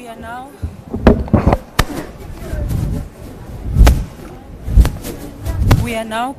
We are now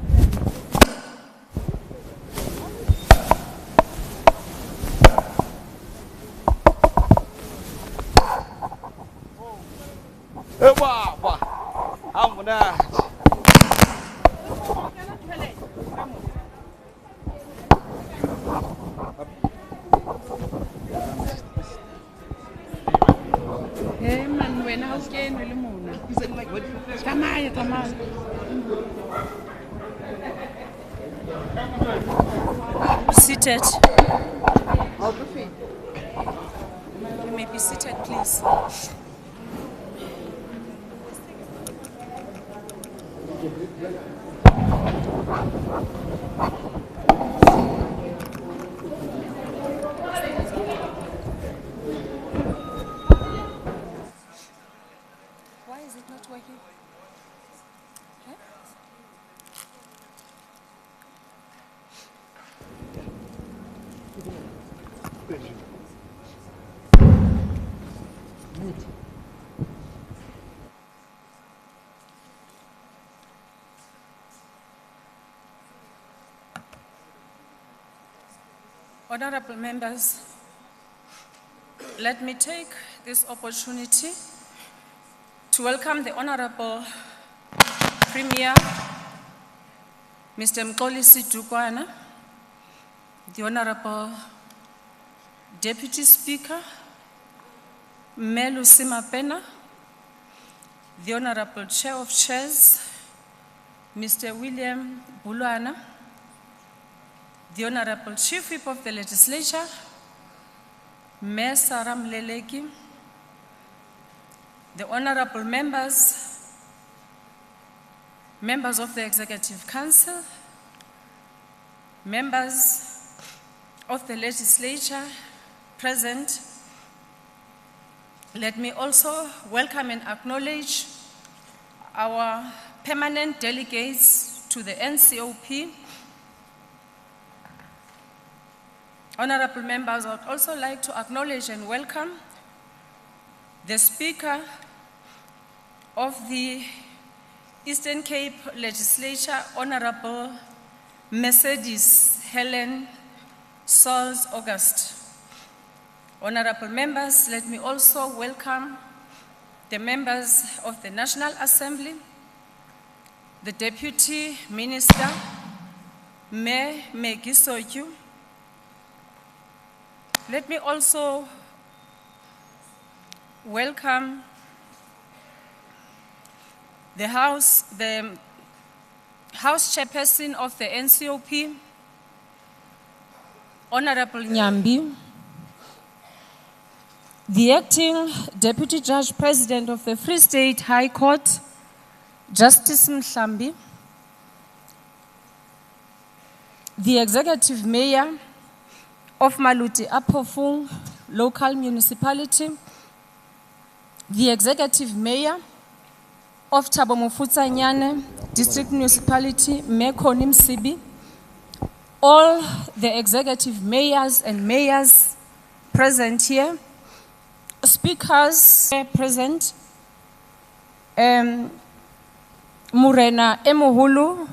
seated. You may be seated, please. Why is it not working? Huh? Honorable members, let me take this opportunity to welcome the Honorable Premier, Mr. Mxolisi Dukwana, the Honorable Deputy Speaker, Melu Simapena, the Honorable Chair of Chairs, Mr. William Bulwana, the Honorable Chief Whip of the Legislature, Mayor Sarah Mleleki, the Honorable members of the Executive Council, members of the Legislature present. Let me also welcome and acknowledge our permanent delegates to the NCOP. Honorable members, I would also like to acknowledge and welcome the Speaker of the Eastern Cape Legislature, Honorable Mercedes Helen Sauls August. Honorable members, let me also welcome the members of the National Assembly, the Deputy Minister, Mayor Megisoyu. Let me also welcome the House Chairperson of the NCOP, Honorable Nyambi, the Acting Deputy Judge President of the Free State High Court, Justice Mhlambi, the Executive Mayor of Maluti Apofung Local Municipality, the Executive Mayor of Thabo Mofutsa-Nyane District Municipality, Mekoni Msibi, all the executive mayors and mayors present here, speakers present, Murena Emuhulu,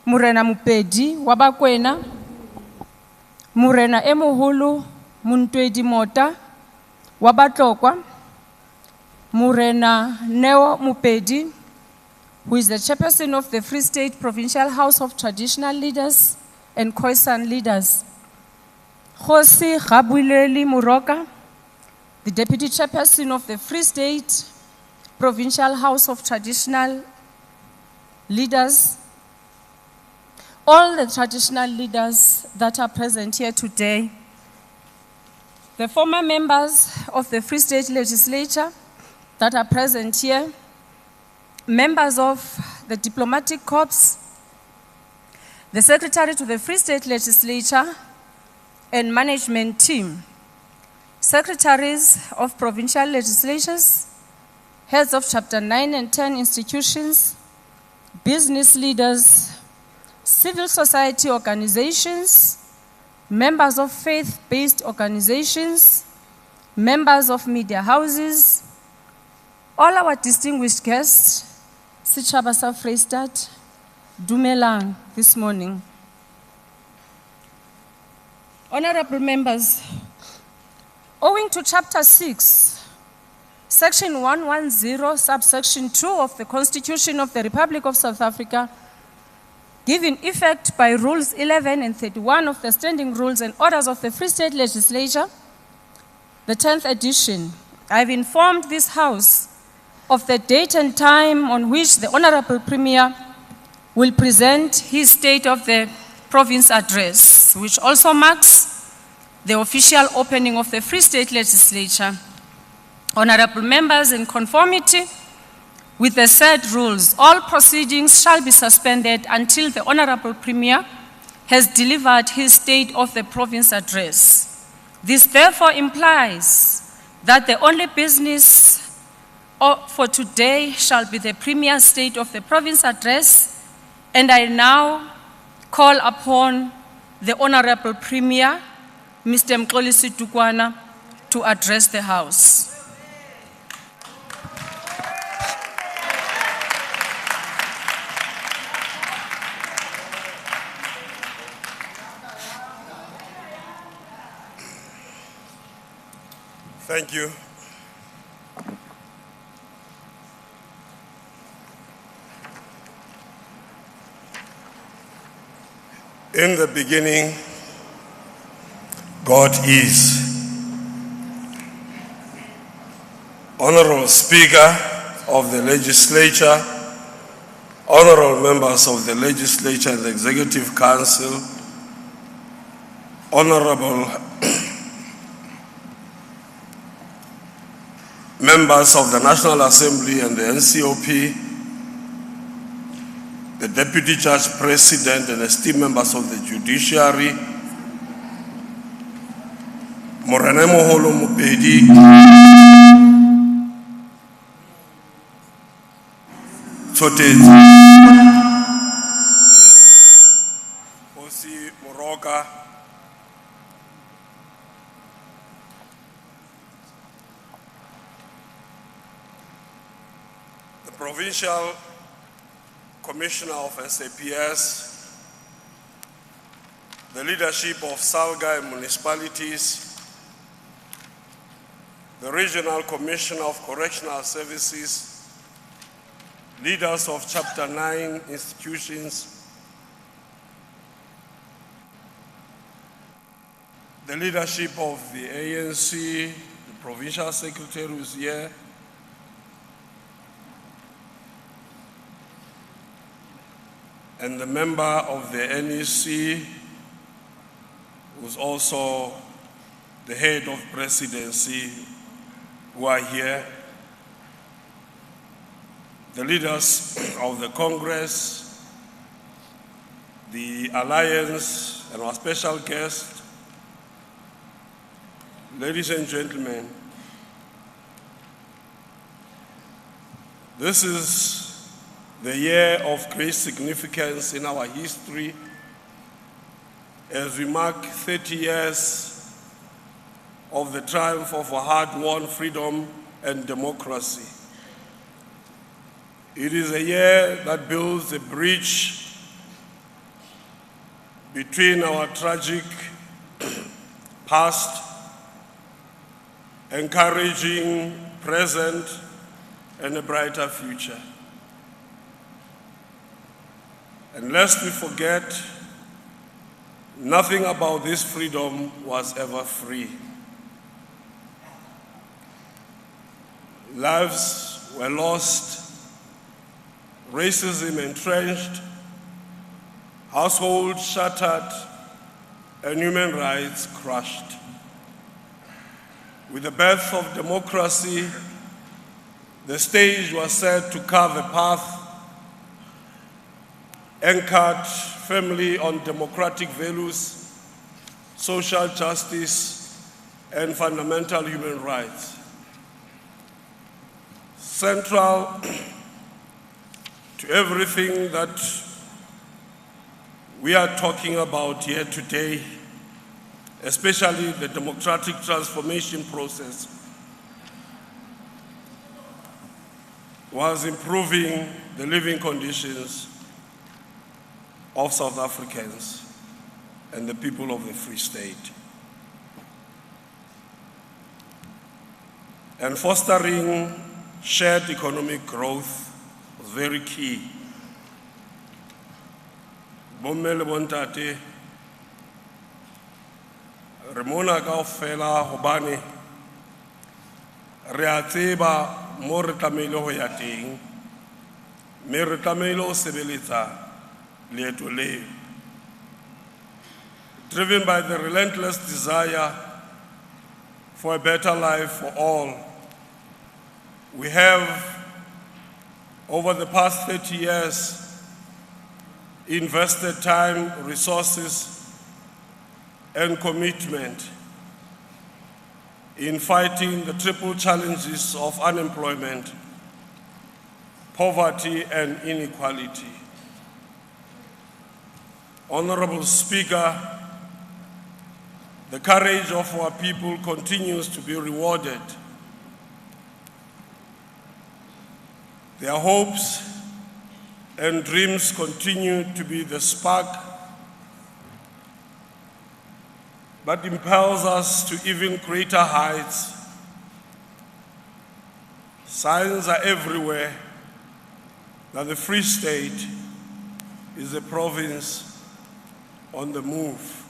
Murena Mupedi, Wabakwena, Murena Emuhulu, Muntwedi Mota, Wabatlokwa, Murena Neo Mupedi, who is the chairperson of the Free State Provincial House of Traditional Leaders and Khoisan Leaders. Khosi Gabuleli Muroka, the deputy chairperson of the Free State Provincial House of Traditional Leaders, all the traditional leaders that are present here today, the former members of the Free State Legislature that are present here, members of the diplomatic corps, the secretary to the Free State Legislature and management team, secretaries of provincial legislatures, heads of Chapter 9 and 10 institutions, business leaders, civil society organizations, members of faith-based organizations, members of media houses, all our distinguished guests, Sitjhaba sa Vrystaat, Dumelang this morning. Honorable members, owing to Chapter 6, Section 110, Subsection 2 of the Constitution of the Republic of South Africa, given effect by Rules 11 and 31 of the Standing Rules and Orders of the Free State Legislature, the 10th edition, I have informed this House of the date and time on which the Honorable Premier will present his State of the Province Address, which also marks the official opening of the Free State Legislature. Honorable members, in conformity with the said rules, all proceedings shall be suspended until the Honorable Premier has delivered his State of the Province Address. This therefore implies that the only business for today shall be the Premier's State of the Province Address, and I now call upon the Honorable Premier, Mr. Mxolisi Dukwana, to address the House. Thank you. In the beginning, God is. Honorable Speaker of the Legislature, honorable members of the Legislature and the Executive Council, honorable members of the National Assembly and the NCOP, the Deputy Judge President and esteemed members of the Judiciary, Morena Moholo Mopedi, Tshotetse, Osi Moroka, the Provincial Commissioner of SAPS, the leadership of Salga and municipalities, the Regional Commissioner of Correctional Services, leaders of Chapter 9 institutions, the leadership of the ANC, the Provincial Secretary who's here, and the member of the NEC, who's also the head of presidency, who are here, the leaders of the Congress, the Alliance, and our special guest, ladies and gentlemen, this is the year of great significance in our history as we mark 30 years of the triumph of our hard-won freedom and democracy. It is a year that builds a bridge between our tragic past, encouraging present, and a brighter future. And lest we forget, nothing about this freedom was ever free. Lives were lost, racism entrenched, households shattered, and human rights crushed. With the birth of democracy, the stage was set to carve a path anchored firmly on democratic values, social justice, and fundamental human rights. Central to everything that we are talking about here today especially the democratic transformation process, was improving the living conditions of South Africans and the people of the Free State, and fostering shared economic growth was very key. Bomme le bontate, re mona kaofela hobane re a tseba mo re tlamehile ho ya teng, mme re tlamehile ho sebeletsa leeto leo. Driven by the relentless desire for a better life for all, we have, over the past 30 years, invested time, resources, and commitment in fighting the triple challenges of unemployment, poverty, and inequality. Honorable Speaker, the courage of our people continues to be rewarded. Their hopes and dreams continue to be the spark that impels us to even greater heights. Signs are everywhere that the Free State is a province on the move.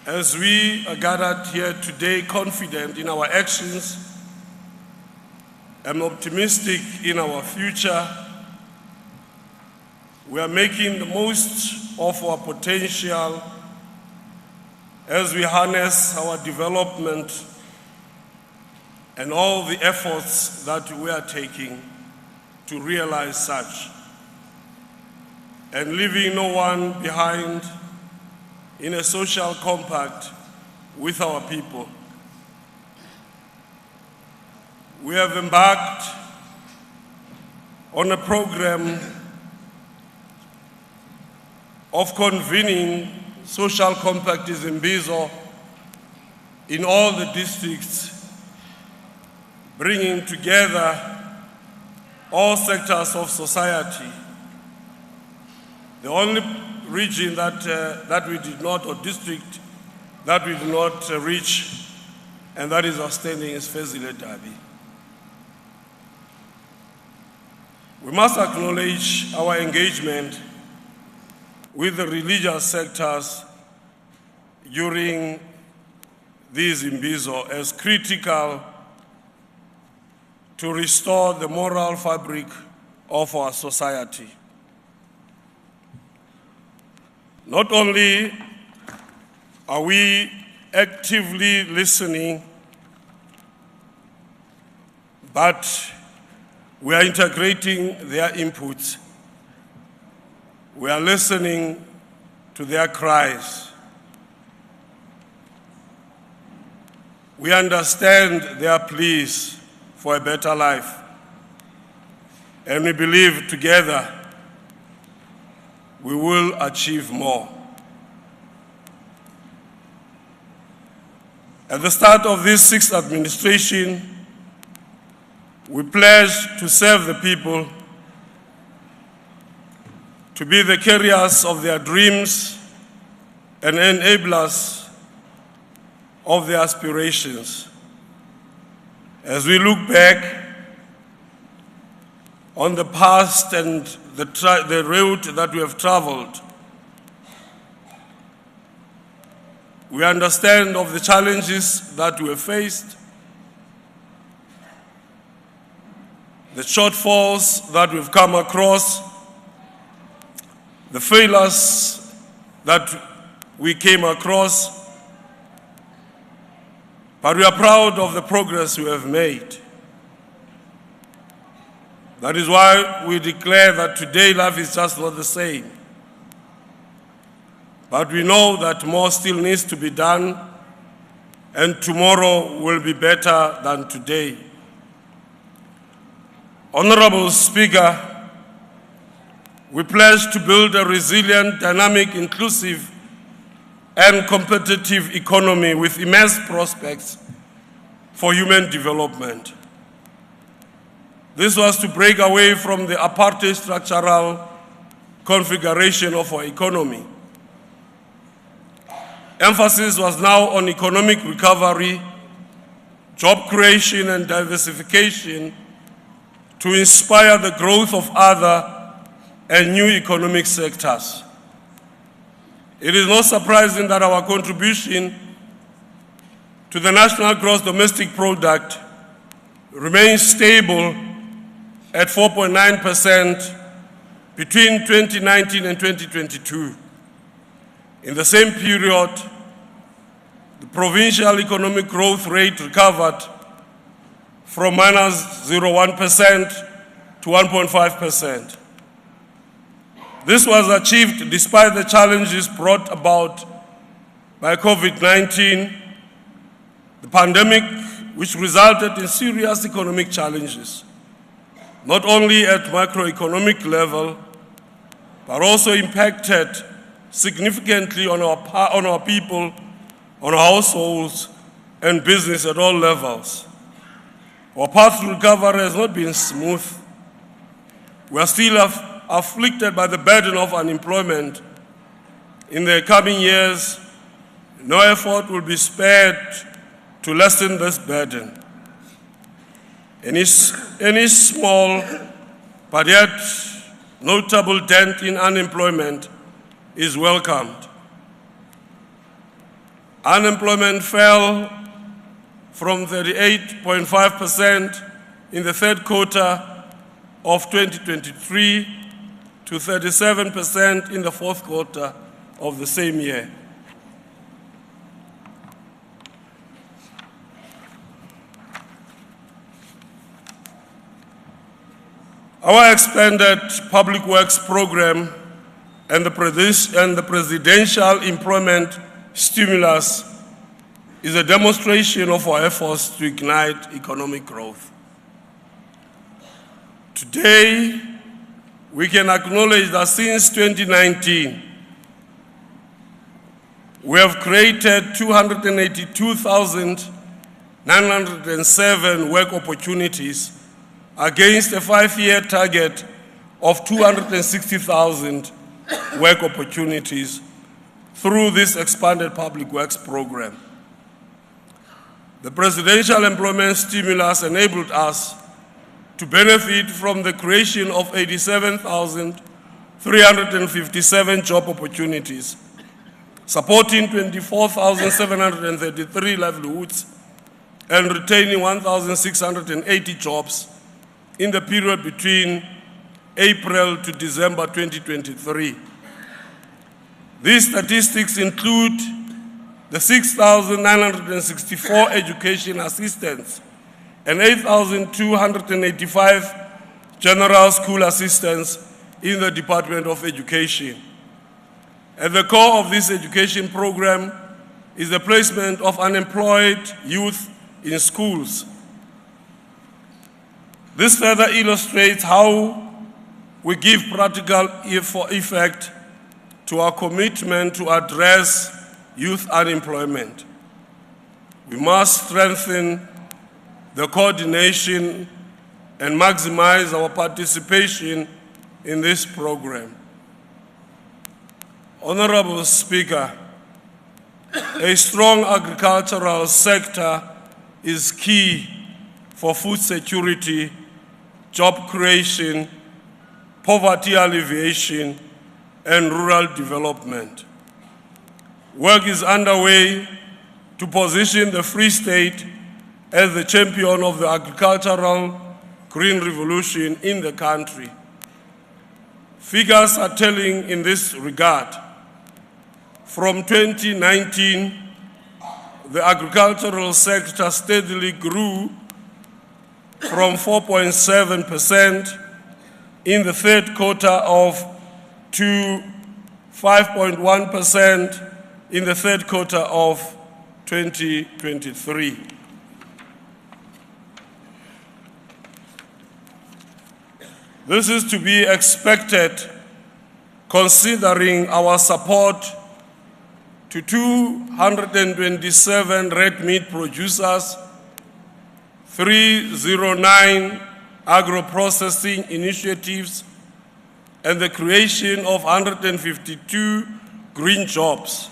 As we are gathered here today confident in our actions and optimistic in our future, we are making the most of our potential as we harness our development and all the efforts that we are taking to realize such, and leaving no one behind in a social compact with our people. We have embarked on a program of convening social compact in Mbizo in all the districts, bringing together all sectors of society. The only region that we did not, or district that we did not reach, and that is outstanding, is Fezile Dabi. We must acknowledge our engagement with the religious sectors during these Mbizo as critical to restore the moral fabric of our society. Not only are we actively listening, but we are integrating their inputs. We are listening to their cries. We understand their pleas for a better life, and we believe together we will achieve more. At the start of this sixth administration, we pledge to serve the people, to be the carriers of their dreams and enablers of their aspirations. As we look back on the past and the road that we have traveled, we understand of the challenges that we have faced, the shortfalls that we've come across, the failures that we came across, but we are proud of the progress we have made. That is why we declare that today life is just not the same. But we know that more still needs to be done, and tomorrow will be better than today. Honorable Speaker, We pledge to build a resilient, dynamic, inclusive, and competitive economy with immense prospects for human development. This was to break away from the apartheid structural configuration of our economy. Emphasis was now on economic recovery, job creation, and diversification to inspire the growth of other and new economic sectors. It is not surprising that our contribution to the national gross domestic product remains stable at 4.9% between 2019 and 2022. In the same period, the provincial economic growth rate recovered from minus 0.1% to 1.5%. This was achieved despite the challenges brought about by COVID-19, the pandemic, which resulted in serious economic challenges, not only at macroeconomic level, but also impacted significantly on our people, on our households, and business at all levels. Our path to recovery has not been smooth. We are still afflicted by the burden of unemployment. In the coming years, no effort will be spared to lessen this burden. Any small but yet notable dent in unemployment is welcomed. Unemployment fell from 38.5% in the third quarter of 2023 to 37% in the fourth quarter of the same year. Our expanded public works program and the presidential employment stimulus is a demonstration of our efforts to ignite economic growth. Today, we can acknowledge that since 2019, we have created 282,907 work opportunities against a 5-year target of 260,000 work opportunities through this expanded public works program. The presidential employment stimulus enabled us to benefit from the creation of 87,357 job opportunities, supporting 24,733 livelihoods and retaining 1,680 jobs in the period between April to December 2023. These statistics include the 6,964 education assistants and 8,285 general school assistants in the Department of Education. At the core of this education program is the placement of unemployed youth in schools. This further illustrates how we give practical effect to our commitment to address youth unemployment. We must strengthen the coordination and maximize our participation in this program. Honorable Speaker, a strong agricultural sector is key for food security, job creation, poverty alleviation, and rural development. Work is underway to position the Free State as the champion of the agricultural green revolution in the country. Figures are telling in this regard. From 2019, the agricultural sector steadily grew from 4.7% in the third quarter to 5.1% in the third quarter of 2023. This is to be expected considering our support to 227 red meat producers, 309 agro-processing initiatives, and the creation of 152 green jobs.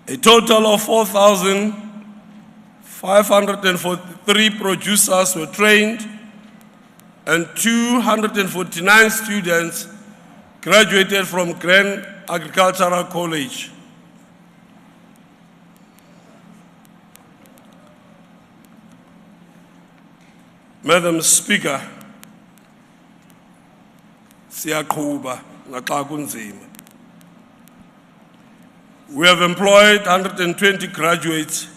A total of 4,543 producers were trained and 249 students graduated from Grand Agricultural College. Madam Speaker, siyaqhuba naxa kunzima. We have employed 120 graduates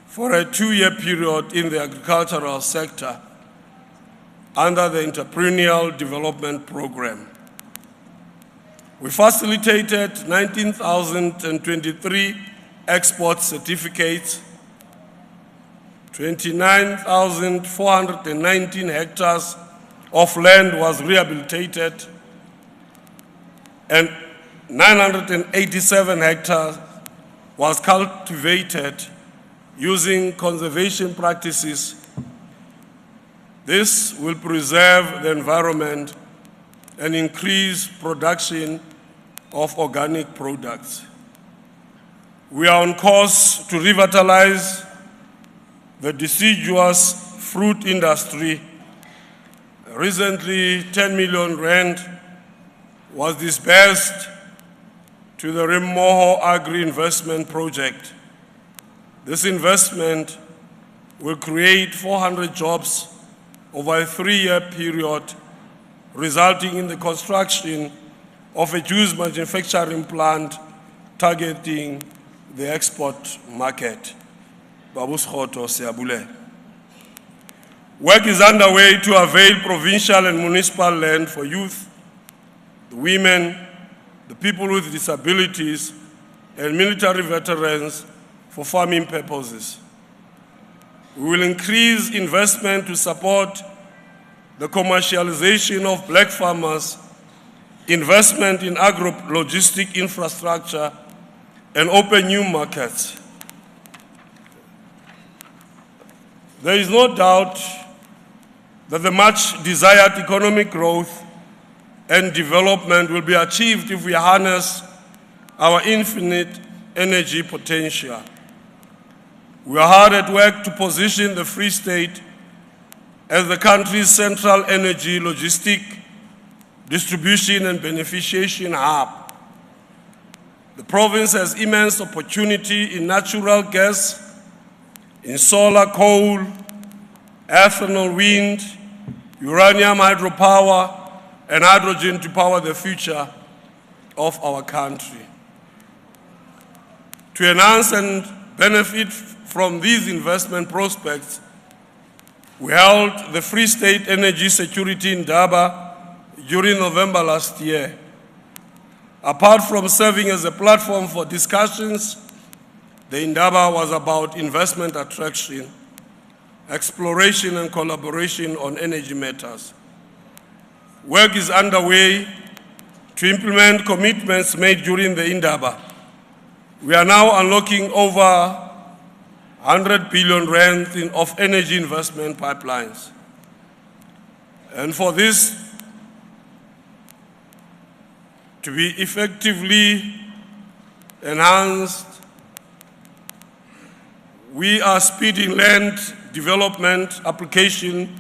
for a 2-year period in the agricultural sector under the Entrepreneurial Development Program. We facilitated 19,023 export certificates, 29,419 hectares of land was rehabilitated, and 987 hectares was cultivated using conservation practices. This will preserve the environment and increase production of organic products. We are on course to revitalize the deciduous fruit industry. Recently, 10 million rand was disbursed to the Remoho Agri-Investment Project. This investment will create 400 jobs over a 3-year period, resulting in the construction of a juice manufacturing plant targeting the export market. Babu Schoto Siabule. Work is underway to avail provincial and municipal land for youth, the women, the people with disabilities, and military veterans for farming purposes. We will increase investment to support the commercialization of black farmers, investment in agro-logistic infrastructure, and open new markets. There is no doubt that the much desired economic growth and development will be achieved if we harness our infinite energy potential. We are hard at work to position the Free State as the country's central energy logistic, distribution and beneficiation hub. The province has immense opportunity in natural gas, in solar, coal, ethanol, wind, uranium hydropower, and hydrogen to power the future of our country. To enhance and benefit from these investment prospects, we held the Free State Energy Security Indaba during November last year. Apart from serving as a platform for discussions, the Indaba was about investment attraction, exploration and collaboration on energy matters. Work is underway to implement commitments made during the Indaba. We are now unlocking over 100 billion rand of energy investment pipelines. And for this to be effectively enhanced, we are speeding land development application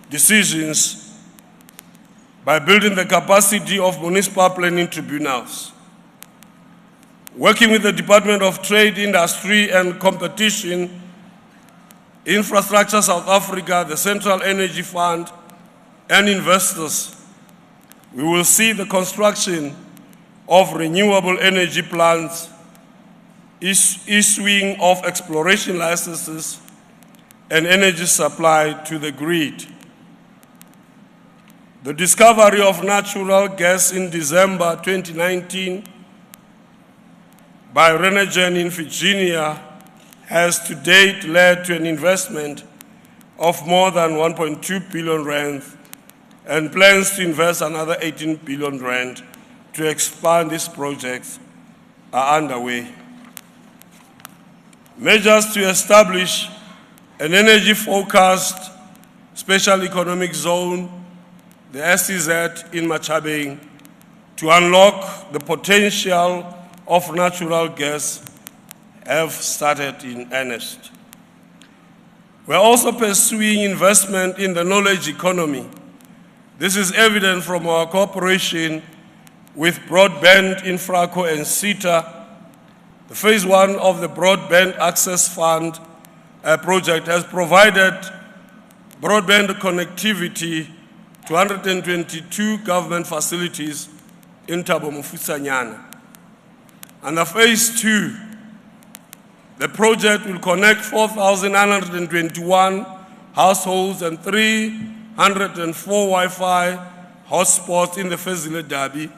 decisions by building the capacity of municipal planning tribunals. Working with the Department of Trade, Industry and Competition, Infrastructure South Africa, the Central Energy Fund, and investors, we will see the construction of renewable energy plants, issuing of exploration licenses, and energy supply to the grid. The discovery of natural gas in December 2019 by Renegen in Virginia has to date led to an investment of more than 1.2 billion rand and plans to invest another 18 billion rand to expand these projects are underway. Measures to establish an energy-focused special economic zone, the SEZ in Machabeng, to unlock the potential of natural gas have started in earnest. We are also pursuing investment in the knowledge economy. This is evident from our cooperation with Broadband Infraco and CETA. The phase 1 of the Broadband Access Fund project has provided broadband connectivity to 122 government facilities in Thabo Mofusanyana. Under phase 2, the project will connect 4,921 households and 304 Wi-Fi hotspots in the Fezile Dabi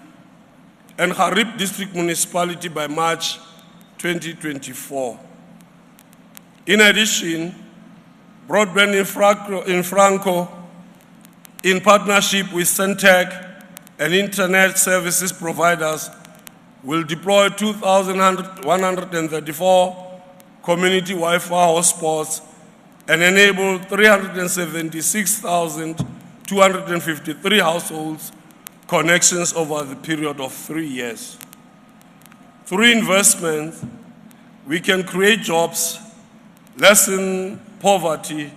and Harib District Municipality by March 2024. In addition, Broadband Infraco, in partnership with Centec and internet services providers, will deploy 2,134 community Wi-Fi hotspots and enable 376,253 households connections over the period of 3 years. Through investment, we can create jobs, lessen poverty,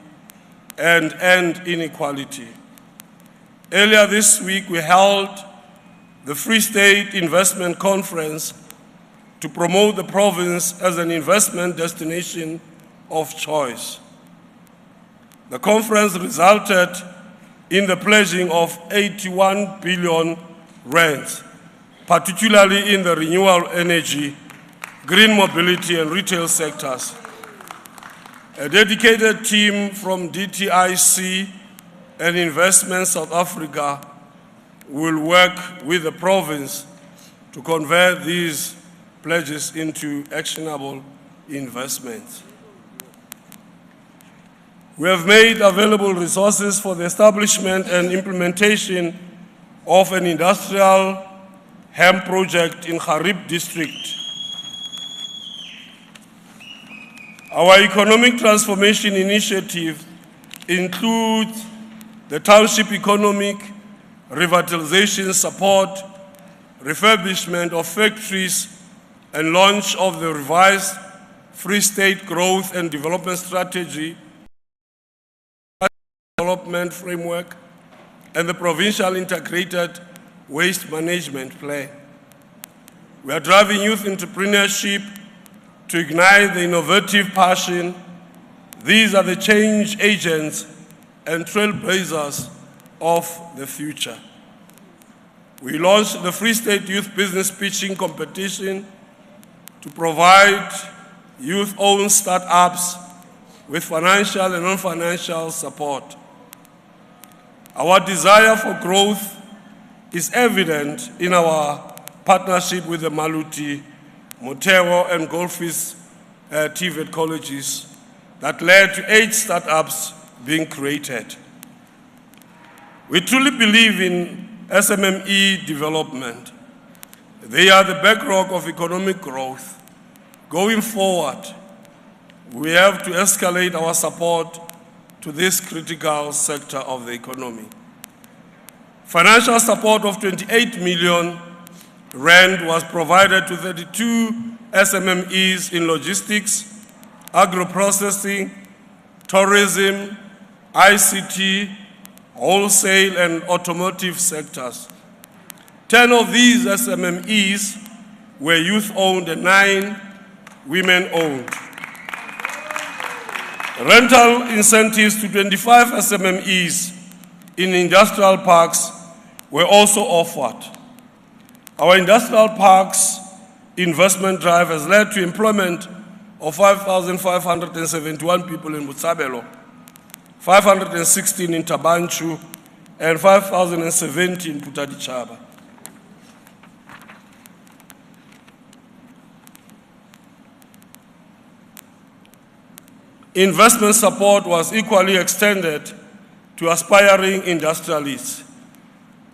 and end inequality. Earlier this week, we held the Free State Investment Conference to promote the province as an investment destination of choice. The conference resulted in the pledging of 81 billion rands, particularly in the renewable energy, green mobility, and retail sectors. A dedicated team from DTIC and Investment South Africa will work with the province to convert these pledges into actionable investments. We have made available resources for the establishment and implementation of an industrial hemp project in Harib district. Our economic transformation initiative includes the township economic revitalization support, refurbishment of factories, and launch of the revised Free State Growth and Development Strategy, Development Framework, and the Provincial Integrated Waste Management Plan. We are driving youth entrepreneurship to ignite the innovative passion. These are the change agents and trailblazers of the future. We launched the Free State Youth Business Pitching Competition to provide youth-owned startups with financial and non-financial support. Our desire for growth is evident in our partnership with the Maluti, Motero, and Goldfish TVET colleges that led to 8 startups being created. We truly believe in SMME development. They are the bedrock of economic growth. Going forward, we have to escalate our support to this critical sector of the economy. Financial support of 28 million rand was provided to 32 SMMEs in logistics, agro-processing, tourism, ICT, wholesale, and automotive sectors. 10 of these SMMEs were youth-owned and 9 women-owned. Rental incentives to 25 SMMEs in industrial parks were also offered. Our industrial parks investment drive has led to employment of 5,571 people in Botshabelo, 516 in Tabanchu, and 5,070 in Putadichaba. Investment support was equally extended to aspiring industrialists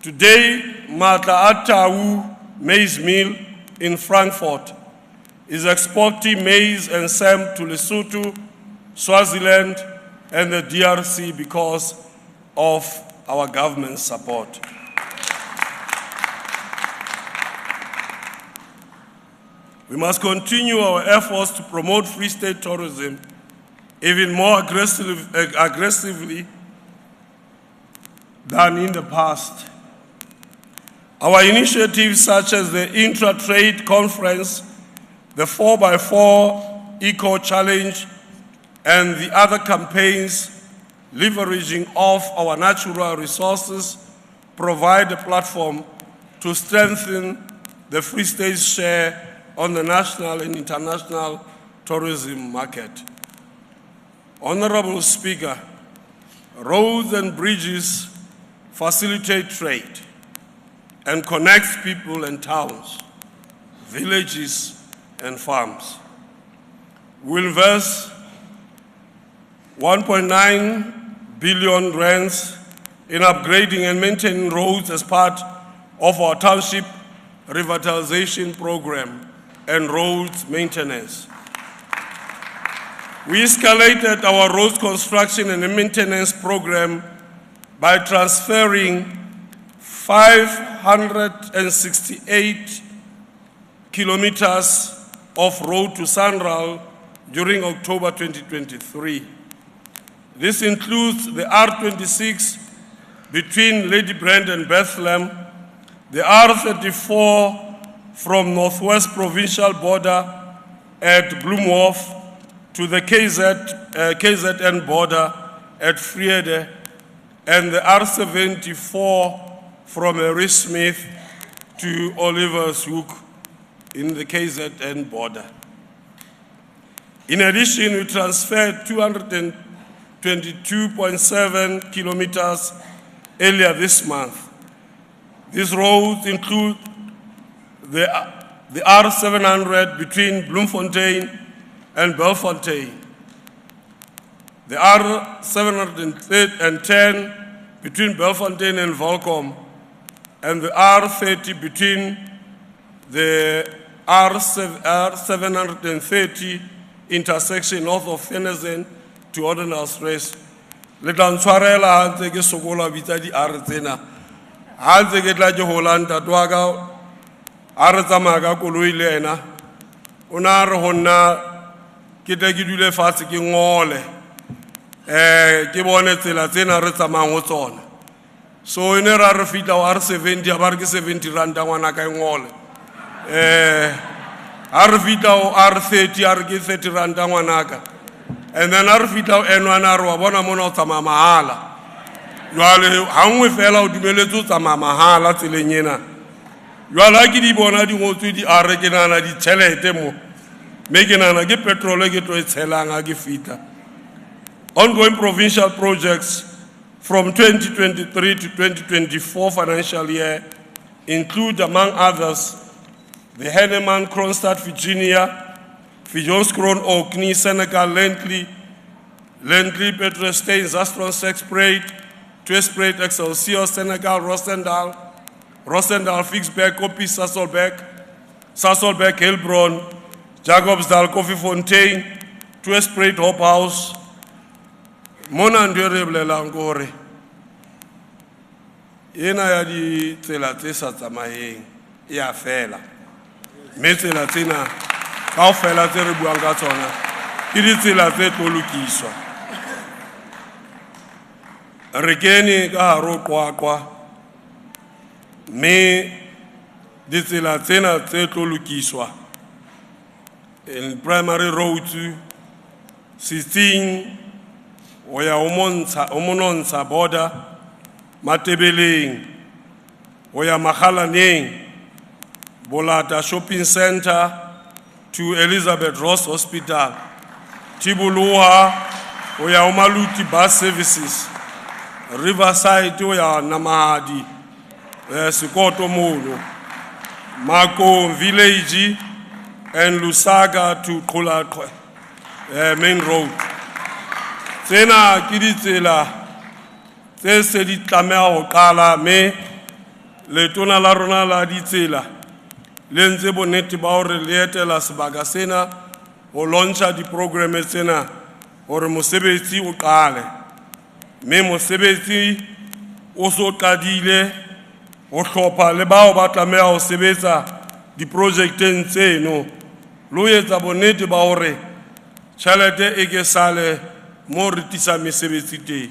Today, Matla Atau maize mill in Frankfurt is exporting maize and SAM to Lesotho, Swaziland, and the DRC because of our government's support. We must continue our efforts to promote Free State tourism even more aggressively than in the past. Our initiatives such as the Intra-Trade Conference, the 4x4 Eco Challenge, and the other campaigns leveraging off our natural resources provide a platform to strengthen the Free State's share on the national and international tourism market. Honorable Speaker, roads and bridges facilitate trade and connect people and towns, villages and farms. We invest 1.9 billion rands in upgrading and maintaining roads as part of our township revitalization program and roads maintenance. We escalated our roads construction and maintenance program by transferring 568 kilometers of road to Sanral during October 2023. This includes the R26 between Lady Brand and Bethlehem, the R34 from Northwest Provincial border at Bloemhof to the KZN border at Vrede, and the R74 from Harrismith to Olivershoek in the KZN border. In addition, we transferred 222.7 kilometers earlier this month. These roads include the R700 between Bloemfontein and Belfontein, the R710 between Belfontein and Volcom, and the R30 between the R730 intersection north of Fenesen to Ordinal Stress. Le tla ntshwarela ha ntse ke sokola bitsa di R tsena. Ha ntse ke tla ke Holland tatwa ka a re tsamaya ka koloi le ena. O na re ho nna ke tle ke dule fatshe ke ngole. Ke bone tsela tsena re tsamayang ho tsona. So ene ra re fitla o R70 ba re ke 70 ranta ngwana ka ngole. Ha re fitla o R30 a re ke 30 ranta ngwanaka. And then ha re fitla o N1 re wa bona mona o tsamaya mahala. Jwale ha nngwe fela o dumeletse o tsamaya mahala tseleng ena. Jwale ha ke di bona di ngotswe di R ke nana di tšhelete mo. Me ke nana ke petrol ke tlo e tshelang ha ke fitla. Ongoing provincial projects from 2023 to 2024 financial year include, among others, the Henneman Kronstadt, Virginia, Fijonskron Orkney, Senegal, Lentley, Petrostain, Zastron, Sexprate, Twesprate, Excelsior, Senegal, Rosendal, Fixberg, Kopi, Sassolbeck, Helbron, Jacobsdal, Koffiefontein, Twesprate, Hope House, Mona ndure langore. Ena ya di tsela tse sa tsamayeng ya fela. Me tsela tsena ka fela tse re buang ka tsona ke di tsela tse tlo lokiswa. Re kene ka haro qwaqwa me di tsela tsena tse tlo lokiswa. In primary roads 16 oya omonontsha border Matebeleng oya Makgalaneng Bolata Shopping Center to Elizabeth Ross Hospital Tibuluha oya Umaluti Bus Services Riverside oya Namahadi Sikoto Mono Mako Village and Lusaga to Kolakwe main road. Tsena ke ditsela tse se di tlameha ho qala me letona la rona la ditsela le ntse bonnete ba hore le etela sebaka sena ho launcha di-programe tsena hore mosebetsi o qale mme mosebetsi o so qadile ho hlopha le bao ba tlameha ho sebetsa di-projecteng tseno le ho etsa bonnete ba hore tjhelete e ke sale mo re tisa mesebetsi teng.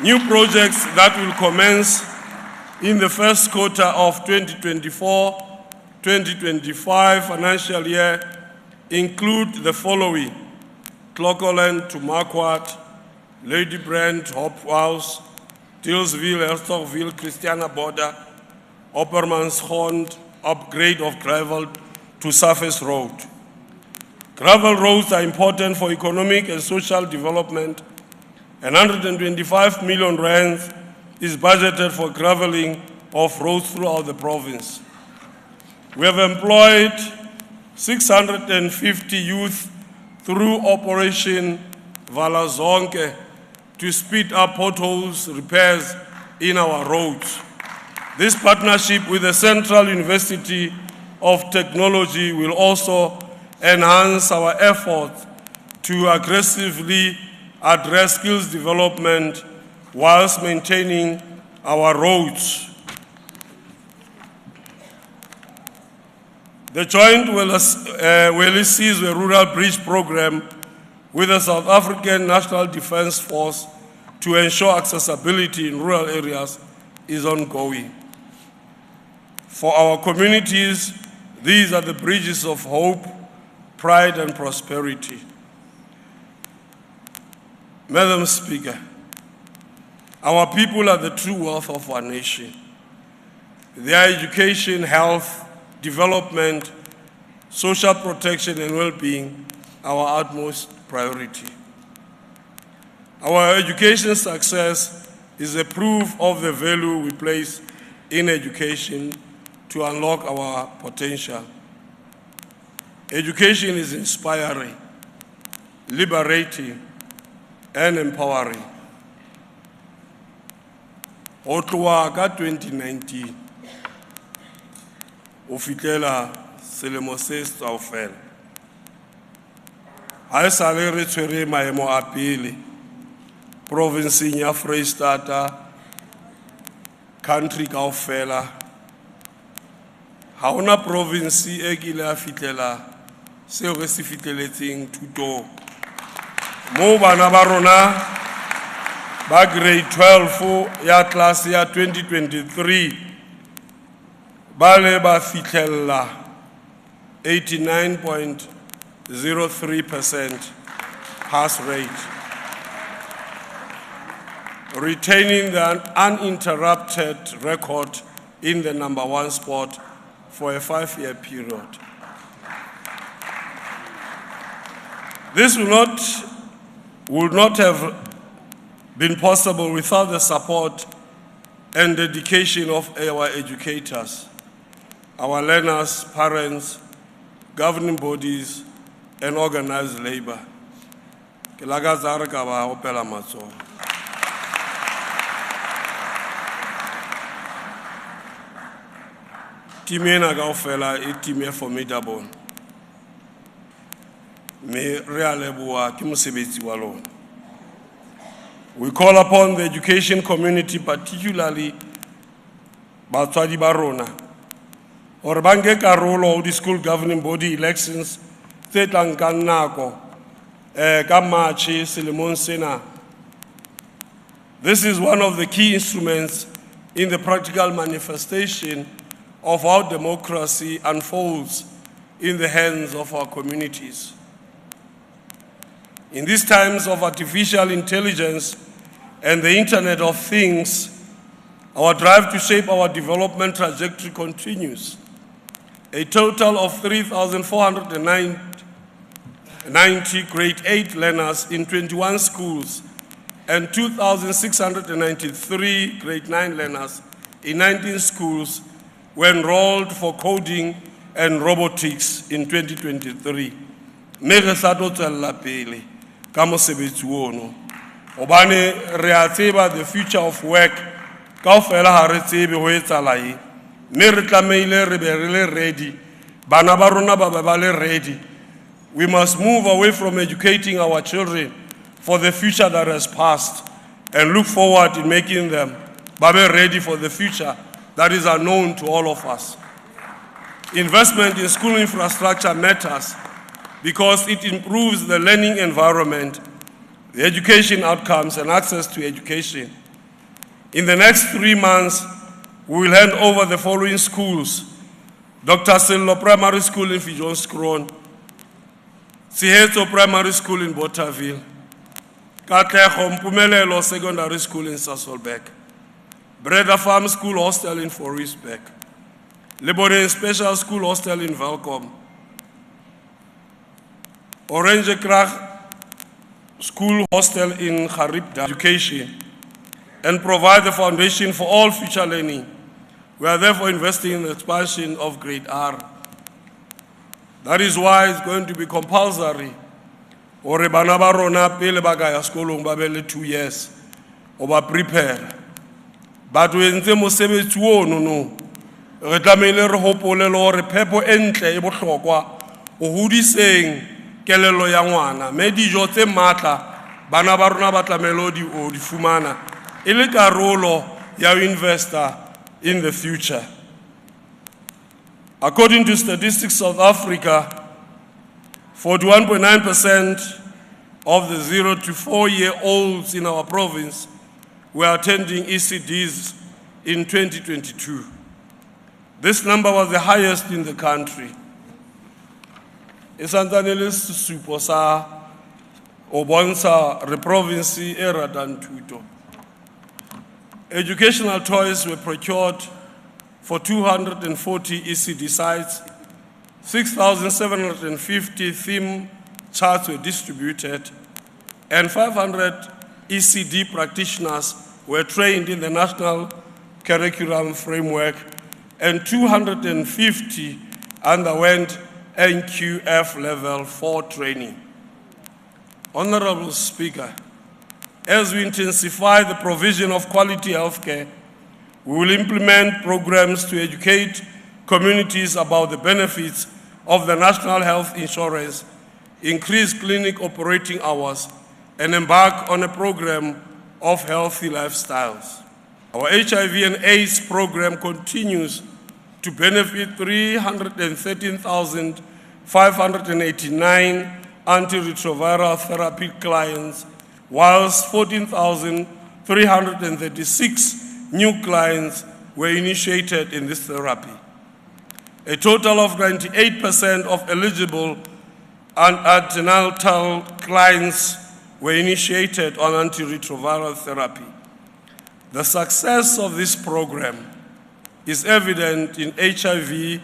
New projects that will commence in the first quarter of 2024-2025 financial year include the following: Clocoland to Marquardt, Lady Brand, Hope House, Tillsville, Herstokville, Christiana Border, Oppermanshond, upgrade of gravel to surface road. Gravel roads are important for economic and social development, and 125 million rands is budgeted for graveling of roads throughout the province. We have employed 650 youth through Operation Vala Zonke to speed up potholes repairs in our roads. This partnership with the Central University of Technology will also enhance our efforts to aggressively address skills development whilst maintaining our roads. The joint Welisi's Rural Bridge Program with the South African National Defence Force to ensure accessibility in rural areas is ongoing. For our communities, these are the bridges of hope, pride and prosperity. Madam Speaker, our people are the true wealth of our nation. Their education, health, development, social protection and well-being are our utmost priority. Our education success is a proof of the value we place in education to unlock our potential. Education is inspiring, liberating, and empowering. Ho tloha ka 2019 o fitlela selemo se kaofela ha e sale re tshwere maemo a pele provinceng ya Freistata country kaofela ha ona province e kile a fitlela seo re se fitleletseng thuto mo bana ba rona ba grade 12 ya class ya 2023 ba le ba fitlhella 89.03% pass rate, retaining the uninterrupted record in the #1 spot for a 5-year period. This would not have been possible without the support and dedication of our educators, our learners, parents, governing bodies, and organized labor. Ke lakatsa re ka ba opela matsoho. Team ena kaofela e team e formidable. Me re a leboha ke mosebetsi wa lona. We call upon the education community, particularly batswadi ba rona, hore ba nke karolo ho di-school governing body elections tse tlang ka nako ka March selemong sena. This is one of the key instruments in the practical manifestation of how democracy unfolds in the hands of our communities. In these times of artificial intelligence and the Internet of Things, our drive to shape our development trajectory continues. A total of 3,490 grade 8 learners in 21 schools and 2,693 grade 9 learners in 19 schools were enrolled for coding and robotics in 2023. Me re sa tlo tswella pele ka mosebetsi ono. Obane re a tseba the future of work kaofela ha re tsebe ho etsahala eng, mme re tlamehile re be re le ready, bana ba rona ba be ba le ready. We must move away from educating our children for the future that has passed and look forward in making them be ready for the future that is unknown to all of us. Investment in school infrastructure matters because it improves the learning environment, the education outcomes, and access to education. In the next 3 months, we will hand over the following schools: Dr. Sello Primary School in Fijonskroon, Sihetso Primary School in Bothaville, Katlego Mpumelelo Secondary School in Sasolburg, Breda Farm School Hostel in Forisbeek, Leboneng Special School Hostel in Welkom, Orange Krag School Hostel in Garibda Education, and provide the foundation for all future learning. We are therefore investing in the expansion of grade R. That is why it's going to be compulsory. Ore bana ba rona pele ba ka ya sekolong ba be le 2 years o ba prepare. Batho entse mosebetsi ono no. Re tlamehile re hopole le hore phepo e ntle e bohlokwa o hodiseng kelello ya ngwana, mme dijo tse matla bana ba rona ba tlamehile di fumana e le karolo ya investor in the future. According to Statistics South Africa, 41.9% of the 0 to 4-year-olds in our province were attending ECDs in 2022. This number was the highest in the country. Esantane le sesupo sa o bontsha re province e ratang thuto. Educational toys were procured for 240 ECD sites, 6,750 theme charts were distributed, and 500 ECD practitioners were trained in the National Curriculum Framework, and 250 underwent NQF Level 4 training. Honorable Speaker, as we intensify the provision of quality healthcare, we will implement programs to educate communities about the benefits of the National Health Insurance, increase clinic operating hours, and embark on a program of healthy lifestyles. Our HIV and AIDS program continues to benefit 313,589 antiretroviral therapy clients, whilst 14,336 new clients were initiated in this therapy. A total of 98% of eligible antenatal clients were initiated on antiretroviral therapy. The success of this program is evident in HIV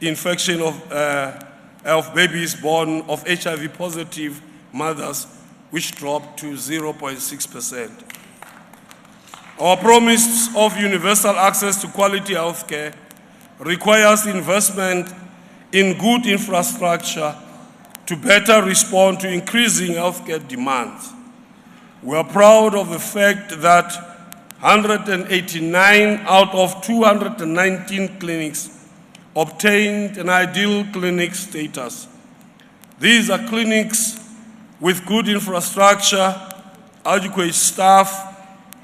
infection of babies born of HIV-positive mothers, which dropped to 0.6%. Our promise of universal access to quality healthcare requires investment in good infrastructure to better respond to increasing healthcare demands. We are proud of the fact that 189 out of 219 clinics obtained an ideal clinic status. These are clinics with good infrastructure, adequate staff,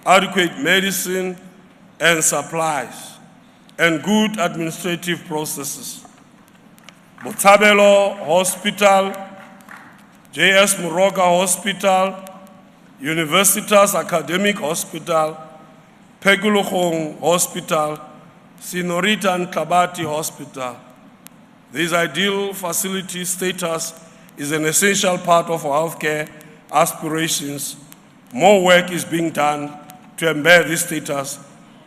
adequate medicine and supplies, and good administrative processes. Botshabelo Hospital, J.S. Moroka Hospital, Universitas Academic Hospital, Pegulokong Hospital, Senorita Ntlabati Hospital. This ideal facility status is an essential part of our healthcare aspirations. More work is being done to embed this status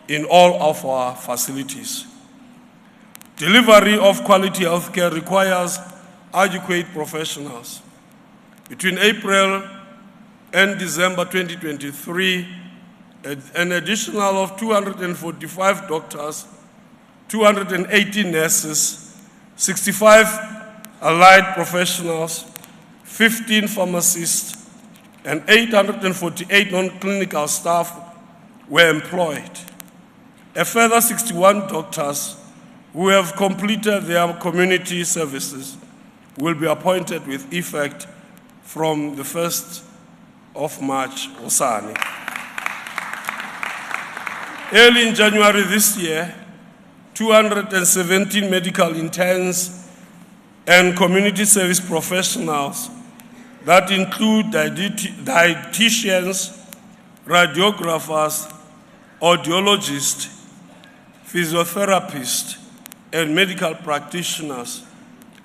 in all of our facilities. Delivery of quality healthcare requires adequate professionals. Between April and December 2023, an additional of 245 doctors, 280 nurses, 65 allied professionals, 15 pharmacists, and 848 non-clinical staff were employed. A further 61 doctors who have completed their community services will be appointed with effect from the 1st of March, Osani. Early in January this year, 217 medical interns and community service professionals that include dietitians, radiographers, audiologists, physiotherapists, and medical practitioners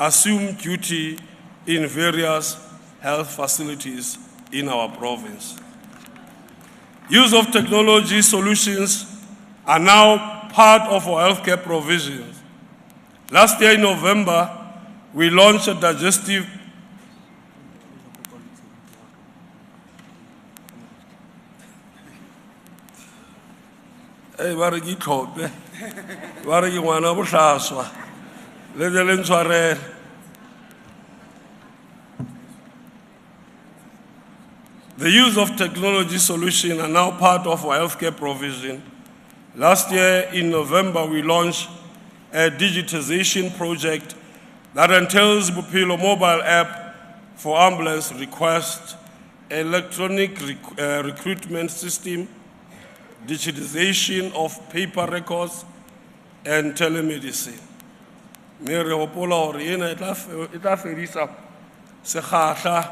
assume duty in various health facilities in our province. Use of technology solutions are now part of our healthcare provisions. Last year in November, we launched a digestive The use of technology solutions are now part of our healthcare provision. Last year in November, we launched a digitization project that entails Bupilo mobile app for ambulance request, electronic recruitment system, digitization of paper records, and telemedicine. Mere hopola hore ena e tla fedisa sekgahla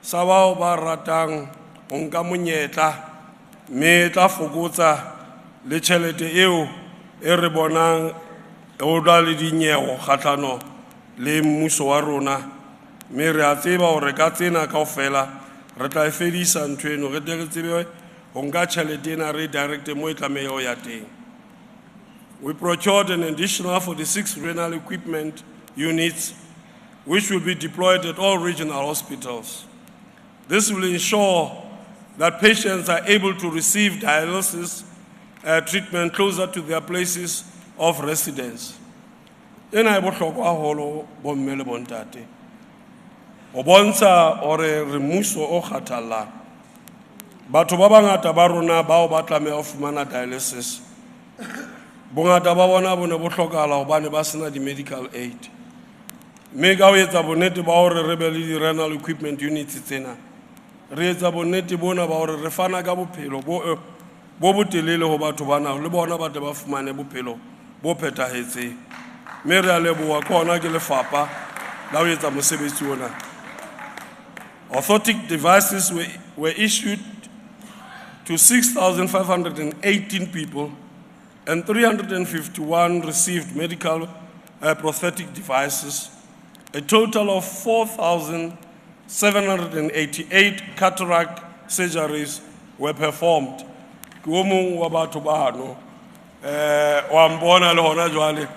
sa bao ba ratang ho nka monyetla mme e tla fokotsa le tjhelete eo e re bonang o da le dinyeho kgatlano le mmuso wa rona mme re a tseba hore ka tsena kaofela re tla e fedisa ntho eno re tle re tsebe ho nka tjhelete ena re directe mo e tlameha ho ya teng. We procured an additional 46 renal equipment units which will be deployed at all regional hospitals. This will ensure that patients are able to receive dialysis treatment closer to their places of residence. Ena e bohlokwa haholo bomme le bontate. Ho bontsha hore re mmuso o kgathallang. Batho ba bangata ba rona bao ba tlameha ho fumana dialysis. Bongata ba bona bo ne bo hlokahala hobane ba sena di-medical aid. Mme ka ho etsa bonnete ba hore re be le di-renal equipment units tsena, re etsa bonnete bona ba hore re fana ka bophelo bo botelele ho batho bana le bona ba tle ba fumane bophelo bo phethahetseng. Mme re a leboha ka hona ke lefapha la ho etsa mosebetsi ona. Orthotic devices were issued to 6,518 people, and 351 received medical prosthetic devices. A total of 4,788 cataract surgeries were performed. Kuomong wa batho bano wa mbona le hona jwale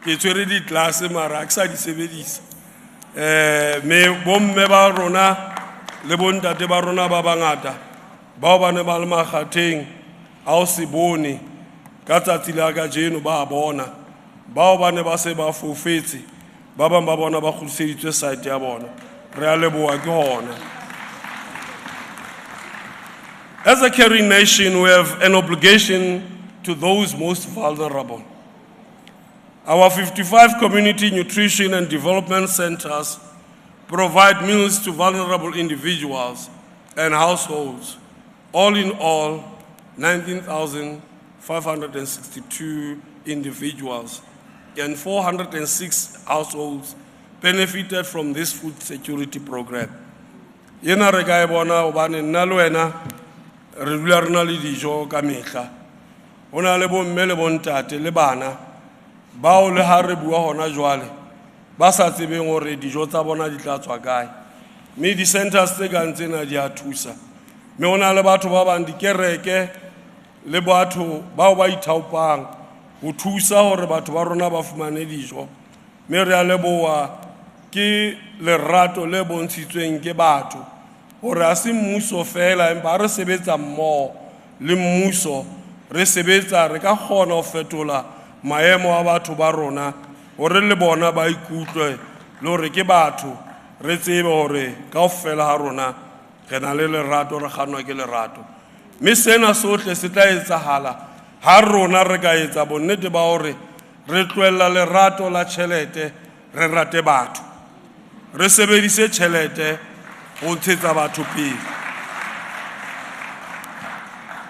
ke tswere di class mara a sa di sebedisa me bomme ba rona le bontate ba rona ba bangata bao ba ne ba le makgatheng a o se bone ka tsatsi la ka jeno ba bona bao ba ne ba se ba fofetse ba bang ba bona ba khudiseditswe site ya bona re a leboha ke hona. As a caring nation, we have an obligation to those most vulnerable. Our 55 community nutrition and development centers provide meals to vulnerable individuals and households. All in all, 19,562 individuals and 406 households benefited from this food security program. Yena re ka e bona hobane nna le wena re dula re na le dijo ka mehla. Ho na le bomme le bontate le bana bao le ha re bua hona jwale ba sa tsebeng hore dijo tsa bona di tla tswa kae. Mme di-centers tse kang tsena di a thusa. Mme ho na le batho ba bang dikereke le batho bao ba ithaopang ho thusa hore batho ba rona ba fumane dijo. Mme re a leboha ke lerato le bontshitsweng ke batho hore a se mmuso fela empa re sebetsa mmoho le mmuso re sebetsa re ka kgona ho fetola maemo a batho ba rona hore le bona ba ikutlwe le hore ke batho re tsebe hore kaofela ha rona re na le lerato re kganwa ke lerato. Mme sena sohle se tla etsahala ha rona re ka etsa bonnete ba hore re tlohella lerato la tjhelete re rate batho re sebedise tjhelete ho ntshetsa batho pele.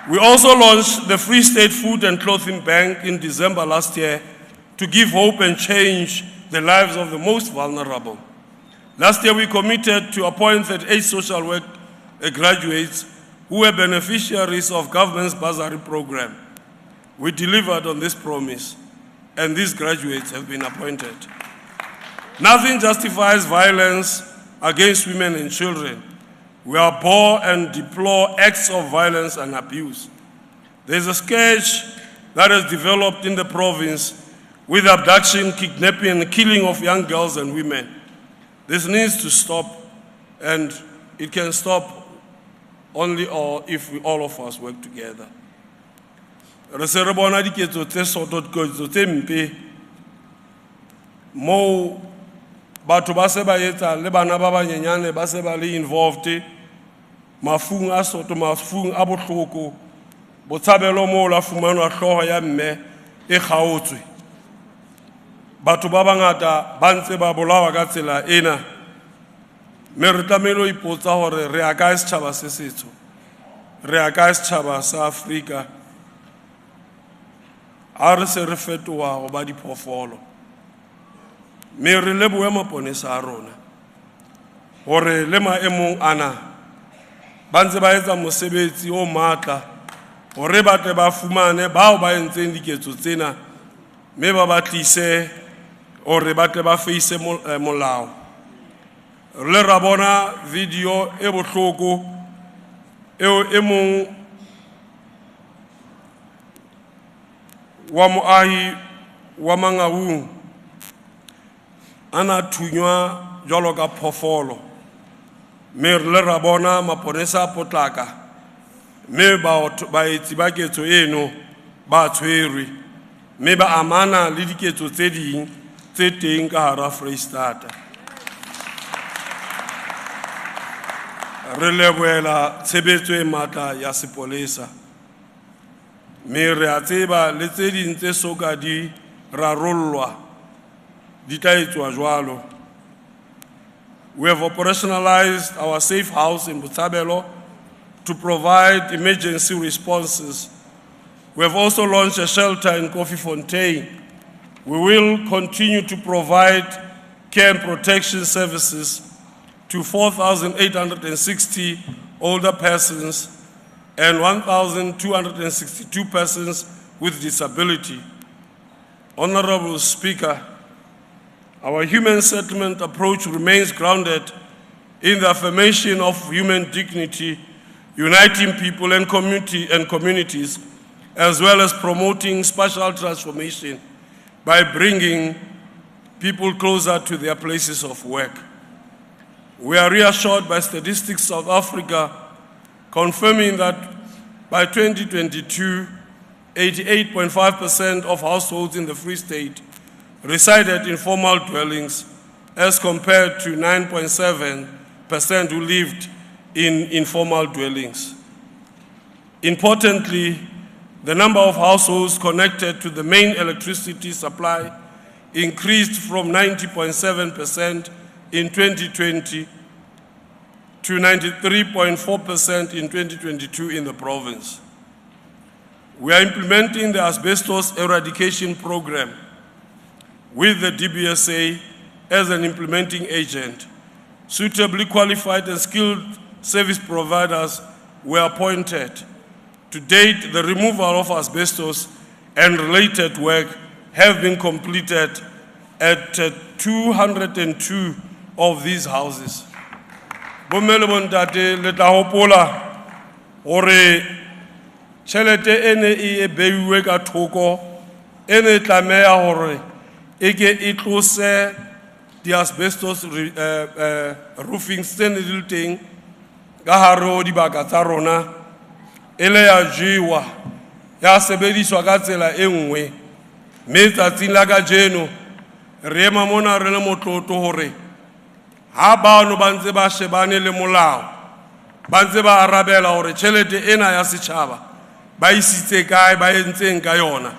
We also launched the Free State Food and Clothing Bank in December last year to give hope and change the lives of the most vulnerable. Last year we committed to appoint 38 social work graduates who were beneficiaries of government's bursary program. We delivered on this promise, and these graduates have been appointed. Nothing justifies violence against women and children. We abhor and deplore acts of violence and abuse. There's a scourge that has developed in the province with abduction, kidnapping, and killing of young girls and women. This needs to stop, and it can stop only if all of us work together. Re se re bona diketso tse soto diketso tse mpe mo batho ba se ba etsa le bana ba banyenyane ba se ba le involved mafung a soto mafung a bohloko botshabelo mo la fumanwa hloho ya mme e kgaotswe batho ba bangata ba ntse ba bolawa ka tsela ena mme re tlamelo ipotsa hore re a ka setjhaba se setso re a ka setjhaba sa Afrika a re se re fetoha go ba diphoofolo mme re lebohe maponesa a rona gore le maemong ana ba ntse ba etsa mosebetsi o matla gore ba tle ba fumane bao ba entseng diketso tsena mme ba batlise gore ba tle ba face molao le ra bona video e bohloko eo e mong wa moahi wa Mangaung ana thunywa jwalo ka phofolo mme le ra bona maponesa a potlaka mme baetsi ba ketso eno ba tshwerwe mme ba amana le diketso tse ding tse teng ka hara Freistata. Re lebohela tshebetso e matla ya sepolesa mme re a tseba le tse ding tse soka di rarollwa di tla etswa jwalo. We have operationalized our safe house in Botshabelo to provide emergency responses. We have also launched a shelter in Kofifontein. We will continue to provide care and protection services to 4,860 older persons and 1,262 persons with disability. Honorable Speaker, our human settlement approach remains grounded in the affirmation of human dignity, uniting people and communities, as well as promoting spatial transformation by bringing people closer to their places of work. We are reassured by Statistics South Africa confirming that by 2022, 88.5% of households in the Free State resided in formal dwellings as compared to 9.7% who lived in informal dwellings. Importantly, the number of households connected to the main electricity supply increased from 90.7% in 2020 to 93.4% in 2022 in the province. We are implementing the asbestos eradication program with the DBSA as an implementing agent. Suitably qualified and skilled service providers were appointed. To date, the removal of asbestos and related work have been completed at 202 of these houses. Bomele bontate le tla hopola hore tjhelete ene e beiwe ka thoko ene tlameha hore eke e tlose di asbestos roofing tsene di teng ka hare ho dibaka tsa rona ele ya jewa ya sebediswa ka tsela e nngwe mme tsatsing la kajeno re ema mona re le motlotlo hore ha bano ba ntse ba shebane le molao ba ntse ba arabela hore tjhelete ena ya setjhaba ba isitse kae ba entseng ka yona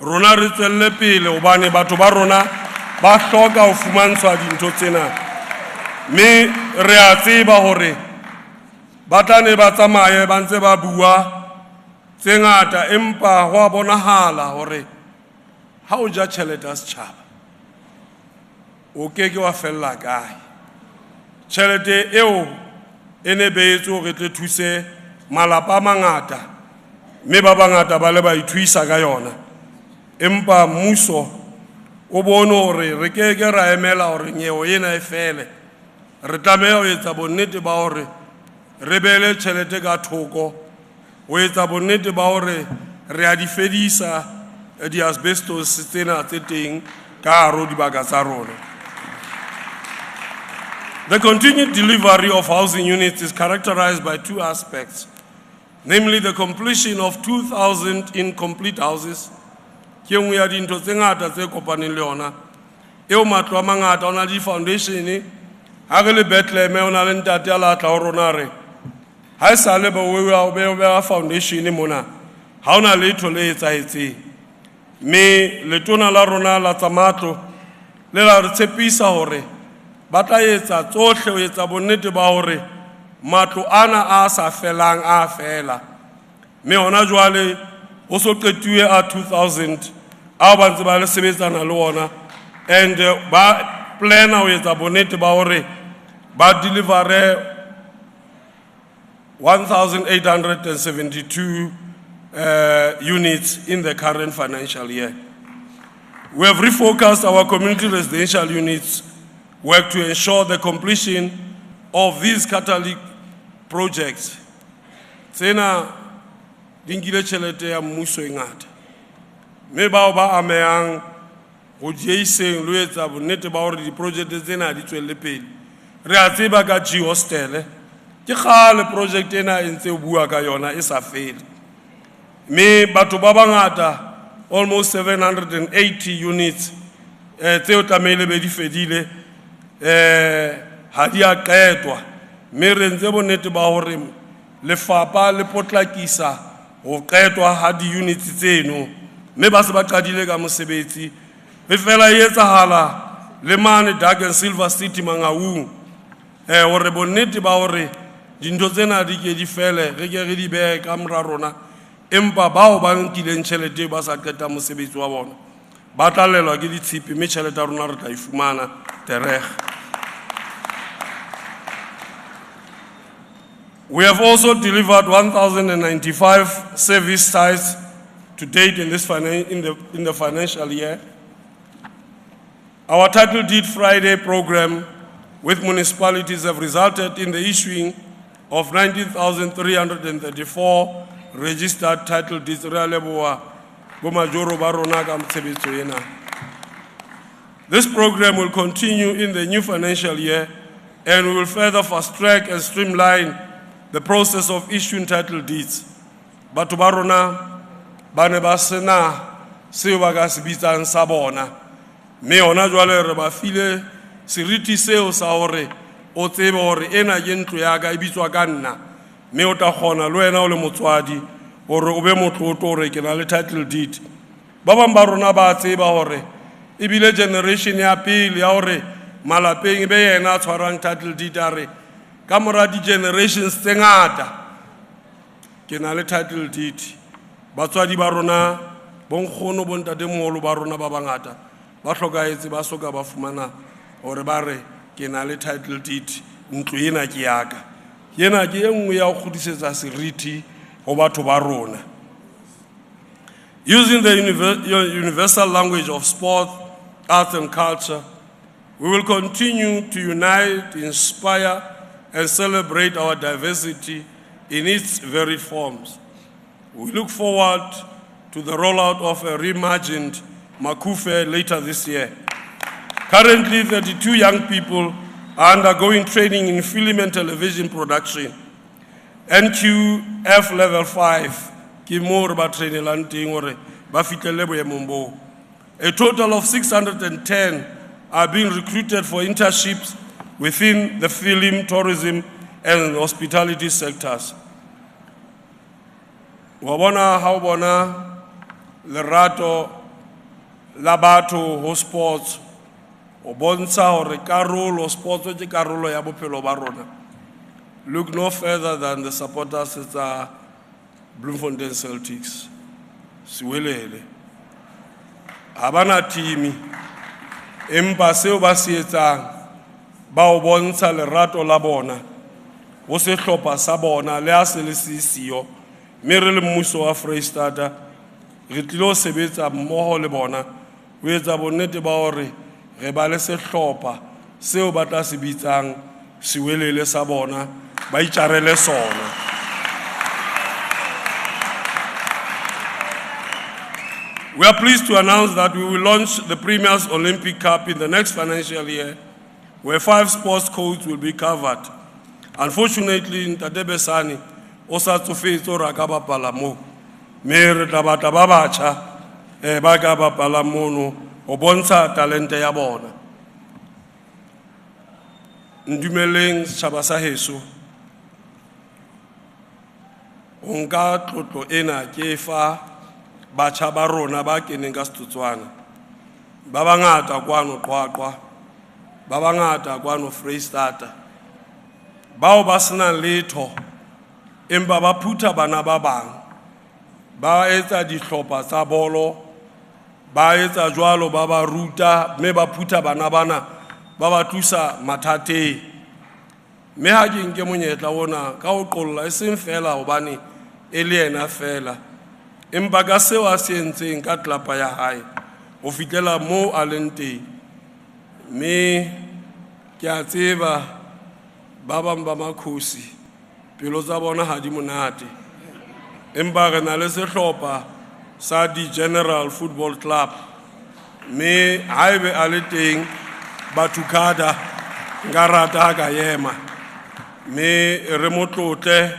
rona re tswelle pele hobane batho ba rona ba hloka ho fumantshwa dintho tsena me re a tseba hore ba tla ba tsamaye ba ntse ba bua tse ngata empa ho a bonahala hore ha o ja tjhelete ya setjhaba o keke wa fella kae tjhelete eo e ne beetswe hore tle thuse malapa a mangata mme ba bangata ba le ba ithuisa ka yona empa mmuso o bone hore re keke ra emela hore nyewe ena e fele re tlameha ho etsa bonnete ba hore re beele tjhelete ka thoko ho etsa bonnete ba hore re a di fedisa di-asbestos tsena tse teng ka hare dibaka tsa rona. The continued delivery of housing units is characterized by two aspects, namely the completion of 2,000 incomplete houses. Ke nngwe ya dintho tse ngata tse kopaneng le yona eo matlo a mangata ona di foundation ha re le Bethlehem ona le ntate a latla ho rona re ha e sa le ba o be foundation mona ha ona letho le etsahetseng me letona la rona la tsa matlo le la re tshepisa hore ba tla etsa tsohle ho etsa bonnete ba hore matlo ana a sa felang a fela me hona jwale o so qetuwe a 2000 a ba ntse ba le sebetsana le ona and ba plana ho etsa bonnete ba hore ba deliver 1,872 units in the current financial year. We have refocused our community residential units work to ensure the completion of these catalytic projects. Tsena dingile tjhelete ya mmuso e ngata. Me bao ba amehang ho dieiseng lo etsa bonnete ba hore di-project tsena di tswelle pele. Re a tseba ka G-hostel ke kgale project ena e ntse o bua ka yona e sa fele. Me batho ba bangata almost 780 units tseo tlamehile be di fedile ha di a qetwa me re ntse bonnete ba hore lefapha le potlakisa ho qetwa ha di-units tseno me ba se ba qadile ka mosebetsi e fela e etsahala le mane Dark and Silver City Mangaung hore bonnete ba hore dintho tsena di ke di fele re ke re di behe ka mora rona empa bao ba nkileng tjhelete ba sa qeta mosebetsi wa bona ba tlalelwa ke ditshipi mme tjhelete ya rona re tla e fumana tereg. We have also delivered 1,095 service sites to date in the financial year. Our Title Deed Friday program with municipalities have resulted in the issuing of 19,334 registered title deeds. This program will continue in the new financial year and we will further fast track and streamline the process of issuing title deeds. Batho ba rona ba ne ba sena seo ba ka se bitsang sa bona mme hona jwale re ba file seriti seo sa hore o tsebe hore ena ke ntlo ya ka e bitswa ka nna mme o tla kgona le wena o le motswadi hore o be motlotlo hore ke na le title deed. Ba bang ba rona ba tseba hore ebile generation ya pele ya hore malapeng be yena a tshwarang title deed a re ka mora di-generations tse ngata ke na le title deed. Batswadi ba rona bonkgono bontatemoholo ba rona ba bangata ba hlokaetse ba soka ba fumana hore ba re ke na le title deed ntlo ena ke ya ka yena ke e nngwe ya ho kgodisetsa seriti ho batho ba rona. Using the universal language of sport, arts and culture, we will continue to unite, inspire and celebrate our diversity in its varied forms. We look forward to the rollout of a reimagined Makufe later this year. Currently, 32 young people are undergoing training in film and television production. NQF level 5, Kimur ba training lanting ore ba fitlele boemong bo. A total of 610 are being recruited for internships within the film, tourism, and hospitality sectors. wa bona ha o bona lerato la batho ho sports o bontsha hore karolo sports ke karolo ya bophelo ba rona. Look no further than the supporters at Bloemfontein Celtics. Siwelele ha bana team empa seo ba se etsang ba o bontsha lerato la bona ho sehlopha sa bona le a se le sisiyo mme re le mmuso wa Freistata re tlilo sebetsa mmoho le bona ho etsa bonnete ba hore re ba le sehlopha seo ba tla se bitsang siwelele sa bona ba itjarele sona. We are pleased to announce that we will launch the Premier's Olympic Cup in the next financial year, where 5 sports codes will be covered. Unfortunately, Ntate Besani o sa tsofetse hore a ka bapala moo, mme re tla batla ba batjha ba ka bapala mono ho bontsha talente ya bona. Ndumeleng setjhaba sa heso, ho nka tlotlo ena ke fa batjha ba rona ba keneng ka setotswana ba bangata kwano Qwaqwa, ba bangata kwano Freistata, bao ba sena letho empa ba phutha bana ba bang, ba etsa dihlopha tsa bolo, ba etsa jwalo ba ba ruta mme ba phutha bana bana ba ba thusa mathateng. Mme ha ke nke monyetla ona ka ho qolla e seng fela hobane e le yena fela, empa ka seo a se entseng ka tlelapa ya hae ho fihlela moo a leng teng. Mme ke a tseba ba bang ba makhosi pelo tsa bona ha di monate, empa re na le sehlopha sa di-General Football Club, mme haebe a le teng Bathukada nka rata ha ka yema, mme re mo tlotle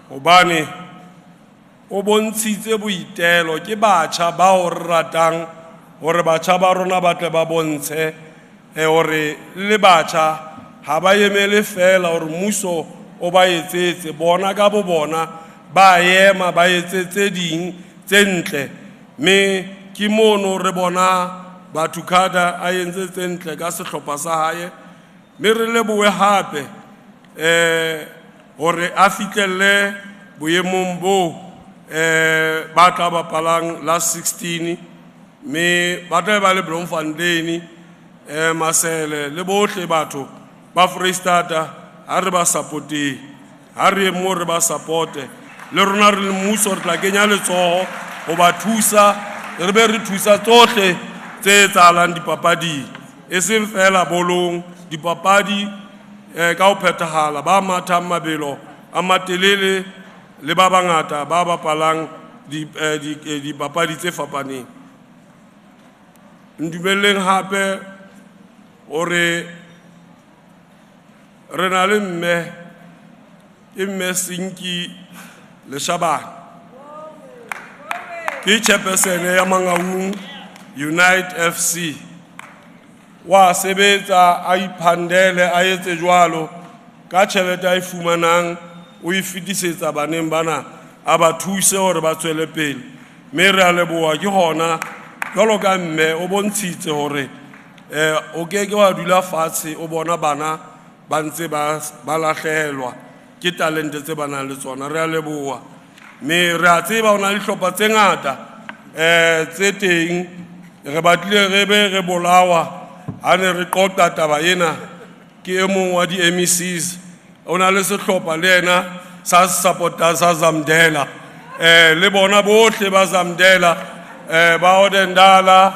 hobane o bontshitse boitelo ke batjha bao re ratang hore batjha ba rona ba tle ba bontshe hore le batjha ha ba emele fela hore mmuso o ba etsetse, bona ka bo bona ba ema ba etsetse ding tse ntle. Mme ke mono re bona Bathukada a entse tse ntle ka sehlopha sa hae, mme re lebohe hape hore a fihlelle boemong boo ba tla bapalang last 16, mme ba tla ba le Bloemfontein Masele le bohle batho ba Freistata ha re ba supporte, ha re mo re ba supporte le rona re le mmuso re tla kenya letsoho ho ba thusa, re be re thusa tsohle tse etsahalang dipapading e seng fela bolong, dipapadi ka ho phethahala, ba mathang mabelo a matelele le ba bangata ba bapalang dipapadi tse fapaneng. Ndumeleng hape hore re na le mme Sinki Leshabane, ke chairperson ya Mangaung Unite FC, wa sebetsa a iphandele a etse jwalo ka tjhelete a fumanang o e fetisetsa baneng bana a ba thuse hore ba tswele pele. Mme re a leboha ke hona jwalo ka mme o bontshitse hore o keke wa dula fatshe o bona bana ba ntse ba lahlehelwa ke talente tse ba nang le tsona. Re a leboha, mme re a tseba hona le dihlopha tse ngata tse teng, re batlile re be re bolawa ha ne re qoqa taba ena ke e mong wa di-MECs o na le sehlopha le yena sa supporters sa Zamdela, le bona bohle ba Zamdela, ba Odendala,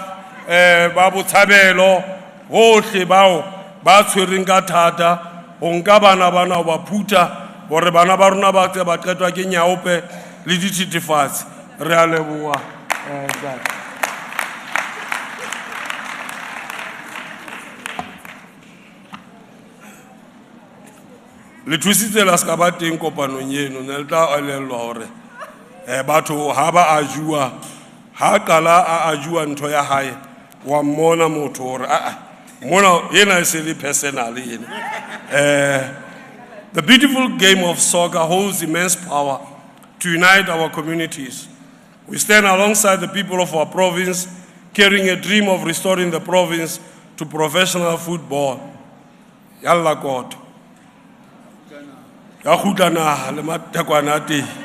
ba Botshabelo, bohle bao ba tshwereng ka thata ho nka bana ho ba phutha hore bana ba rona ba tse ba qetwa ke nyaope le dithethefatsi. Re a leboha le thusitse la ska ba teng kopanong eno, ne le tla elellwa hore batho ha ba a jua, ha qala a jua ntho ya hae wa mmona motho hore mona yena se le personal yena. The beautiful game of soccer holds immense power to unite our communities. We stand alongside the people of our province, carrying a dream of restoring the province to professional football. Yalla God. Ya khutana le matekwanati.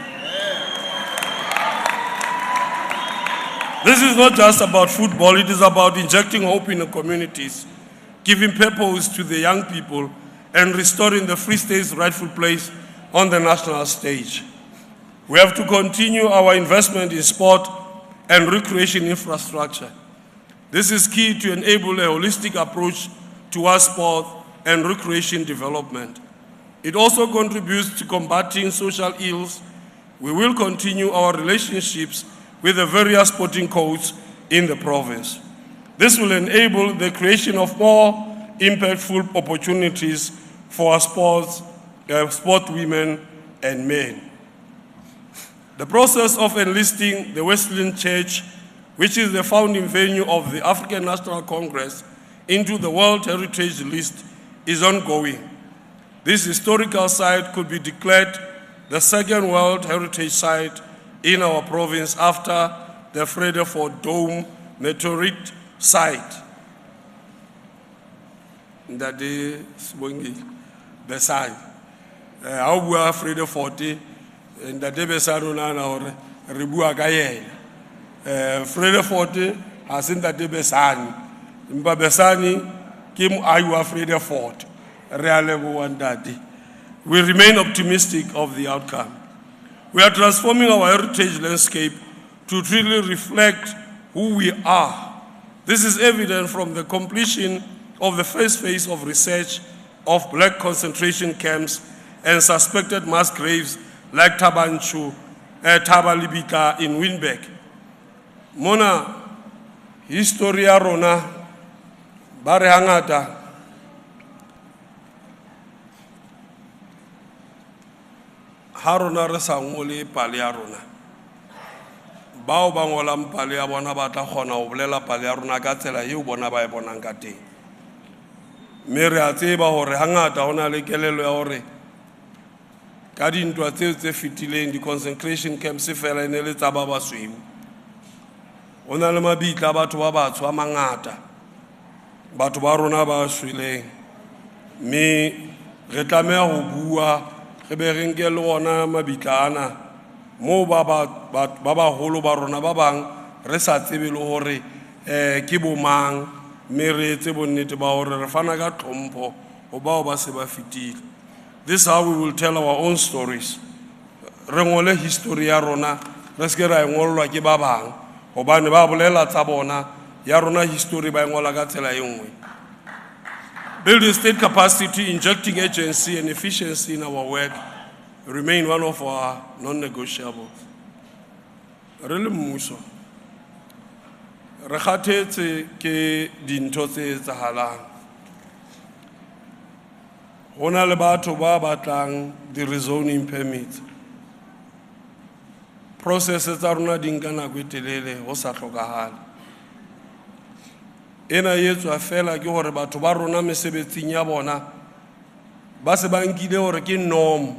This is not just about football, it is about injecting hope in the communities, giving purpose to the young people, and restoring the Free State's rightful place on the national stage. We have to continue our investment in sport and recreation infrastructure. This is key to enable a holistic approach towards sport and recreation development. It also contributes to combating social ills. We will continue our relationships with the various sporting codes in the province. This will enable the creation of more impactful opportunities for our sport women and men. The process of enlisting the Wesleyan Church, which is the founding venue of the African National Congress, into the World Heritage List is ongoing. This historical site could be declared the second World Heritage Site in our province after the Vredefort Dome meteorite site. That is the site. How we are Vredefort, and that day Besano na Ribua Gaye. Vredefort has in that day Besani. Mba Besani came Ayua Vredefort. We remain optimistic of the outcome. We are transforming our heritage landscape to truly reflect who we are. This is evident from the completion of the first phase of research of black concentration camps and suspected mass graves like Tabanchu, Tabalibita in Winbeck. Mona, historia rona, bare hangata, harona re sa ngole pale ya rona bao ba ngolang pale ya bona ba tla kgona go bolela pale ya rona ka tsela yeo bona ba e bonang ka teng mme re a tseba gore hangata go na le kelelo ya gore ka dintwa tseo tse fetileng di-concentration camps fela e ne le tsa ba basweu go na le mabitla a batho ba batsho a mangata batho ba rona ba shweleng mme re tlameha go bua re be re nke le gona mabitla ana moo ba bagolo ba rona ba bang re sa tsebe le gore ke bomang mme re etse bonnete ba gore re fana ka tlhompho go bao ba se ba fetile. This is how we will tell our own stories. Re ngole history ya rona re se ke ra engolwa ke ba bang gobane ba bolela tsa bona ya rona history ba engola ka tsela e nngwe. Building state capacity, injecting agency and efficiency in our work remain one of our non-negotiables. Re le mmuso, re kgathetse ke dintho tse etsahalang. Go na le batho ba batlang di-rezoning permits. Processes tsa rona di nka nako e telele go sa tlhokagale. Ena etswa fela ke gore batho ba rona mesebetsing ya bona ba se ba nkile gore ke norm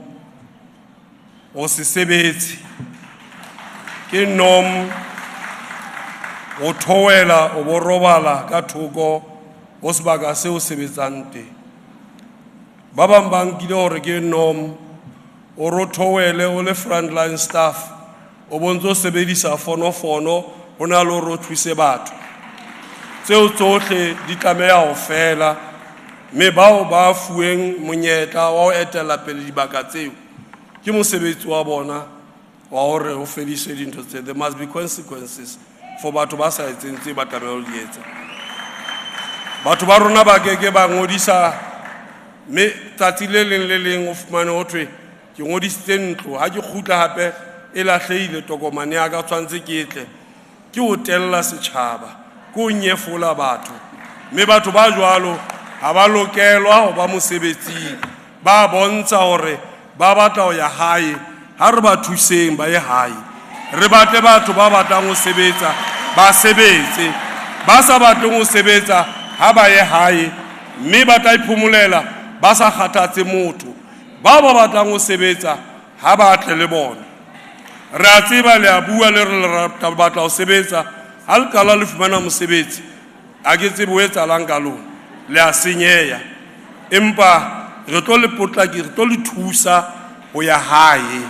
o se sebetse ke norm o thowela o borobala ka thoko o sebaka se o sebetsang teng ba bang ba nkile gore ke norm o rothowele o le frontline staff o bontse o sebedisa fonofono o na le go thuse batho tseo tsohle di tlameha go fela mme bao ba fueng monyetla wa go etela pele dibaka tseo ke mosebetsi wa bona wa gore o fedise dintho tse. There must be consequences for batho ba sa etseng tse ba tlameha go di etsa. Batho ba rona ba keke ba ngodisa mme tsatsi le leng o fumane ho thwe ke ngodisitse ntlo ha ke kgutla hape e lahlehile tokomane ya ka tshwantse ke etle ke ho tella setjhaba ko nyefola batho mme batho ba jwalo ha ba lokelwa ho ba mosebetsing ba bontsha hore ba batla ho ya hae ha re ba thuseng ba ye hae re batle batho ba batlang ho sebetsa ba sebetse ba sa batleng ho sebetsa ha ba ye hae mme ba tla iphomolela ba sa kgathatse motho ba batlang ho sebetsa ha ba tle le bona Re a tseba le a bua le re le batla ho sebetsa ha le qala le fumana mosebetsi a ke tsebe ho etsahalang ka lona le a senyeha empa re tlo le potlaki re tlo le thusa ho ya hae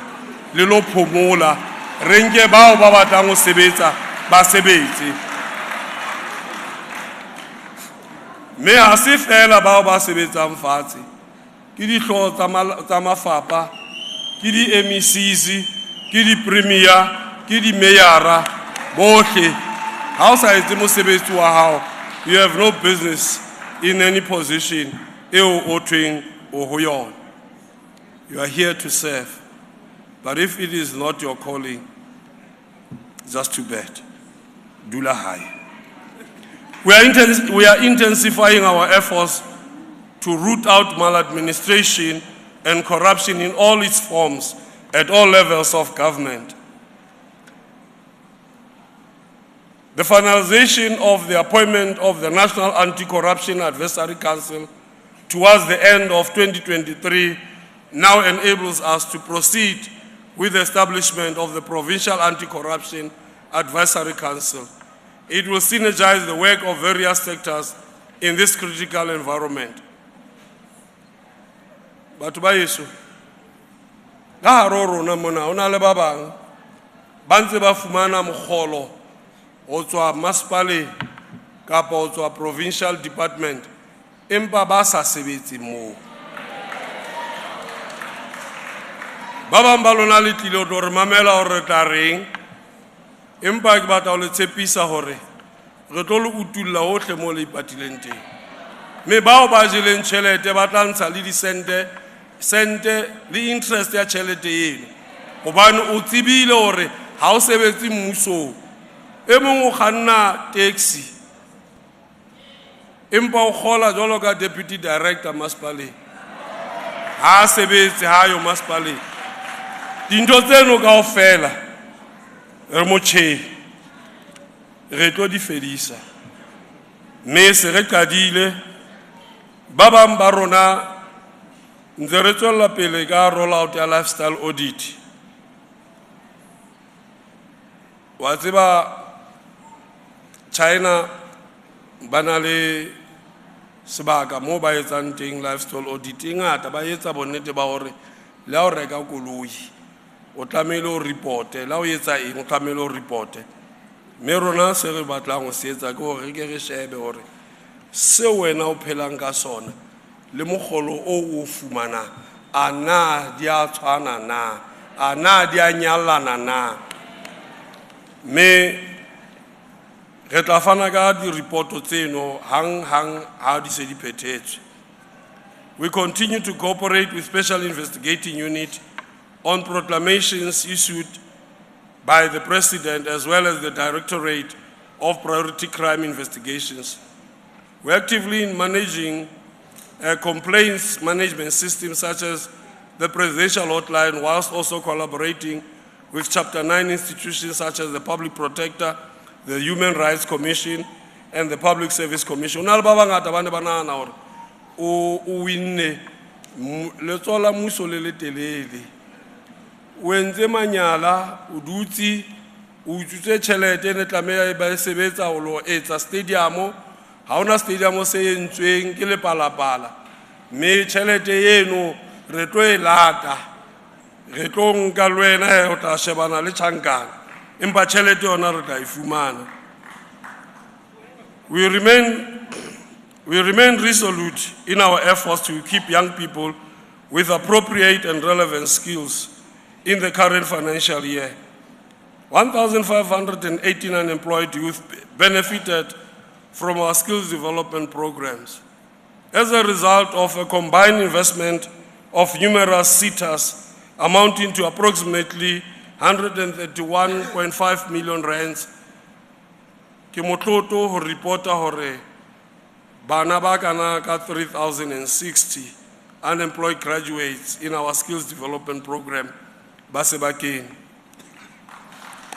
le lo phomola re nke bao ba batlang ho sebetsa ba sebetse me ha se fela bao ba sebetsang fatshe ke dihlooho tsa mafapa ke di MECs ke di premier ke di mayora bohle ha o sa etse mosebetsi wa hao you have no business in any position eo o tweng o ho yona. You are here to serve, but if it is not your calling, just too bad. Dula hai. We are intensifying our efforts to root out maladministration and corruption in all its forms at all levels of government. The finalization of the appointment of the National Anti-Corruption Advisory Council towards the end of 2023 now enables us to proceed with the establishment of the Provincial Anti-Corruption Advisory Council. It will synergize the work of various sectors in this critical environment. Batho ba yeso ka haro rona mona ona le ba bang ba ntse ba fumana mogolo ho tswa masepaleng kapa ho tswa provincial department empa ba sa sebetse moo ba bang ba lona le tlile ho re mamela hore re tla reng empa ke batla ho le tshepisa hore re tlo le utulla hohle mo le ipatileng teng me bao ba jeleng tjhelete ba tla ntsha le sente le interest ya tjhelete eno hobane o tsebile hore ha o sebetse mmusong e mong o kganna taxi empa o kgola jwalo ka deputy director masepaleng ha sebetse ha yo masepaleng dintho tseno kaofela re motjheng re tlo di fedisa mme se re qadile ba bang ba rona ntse re tswella pele ka rollout ya lifestyle audit wa tseba China ba na le sebaka moo ba etsang teng lifestyle audit ngata ba etsa bonnete ba hore le ha o reka koloi o tlamehile o reporte la o etsa eng o tlamehile o reporte mme rona se re batlang ho se etsa ke hore ke re shebe hore se wena o phelang ka sona le mogolo o fumana ana di a tshwana na ana di a nyallana na me re tla fana ka di reporto tseno hang ha di se di phethetswe. We continue to cooperate with Special Investigating Unit on proclamations issued by the President as well as the Directorate of Priority Crime Investigations. We're actively managing complaints management systems such as the Presidential Hotline, whilst also collaborating with Chapter 9 institutions such as the Public Protector, the Human Rights Commission, and the Public Service Commission. O winne le tsola mmuso le telele o entse manyala o dutsi o utswitse tjhelete ne tlameha e ba sebetsa ho lo etsa stadium ha ona stadium se entsweng ke le palapala me tjhelete eno re tlo e lata re tlo nka lwena ho tla shebana le tjhankana empa tjhelete yona re tla e fumana. We remain resolute in our efforts to keep young people with appropriate and relevant skills in the current financial year. 1,518 unemployed youth benefited from our skills development programs. As a result of a combined investment of numerous SETAs amounting to approximately 131.5 million rands, ke motloto ho reporta hore bana ba kana ka 3,060 unemployed graduates in our skills development program ba sebakeng.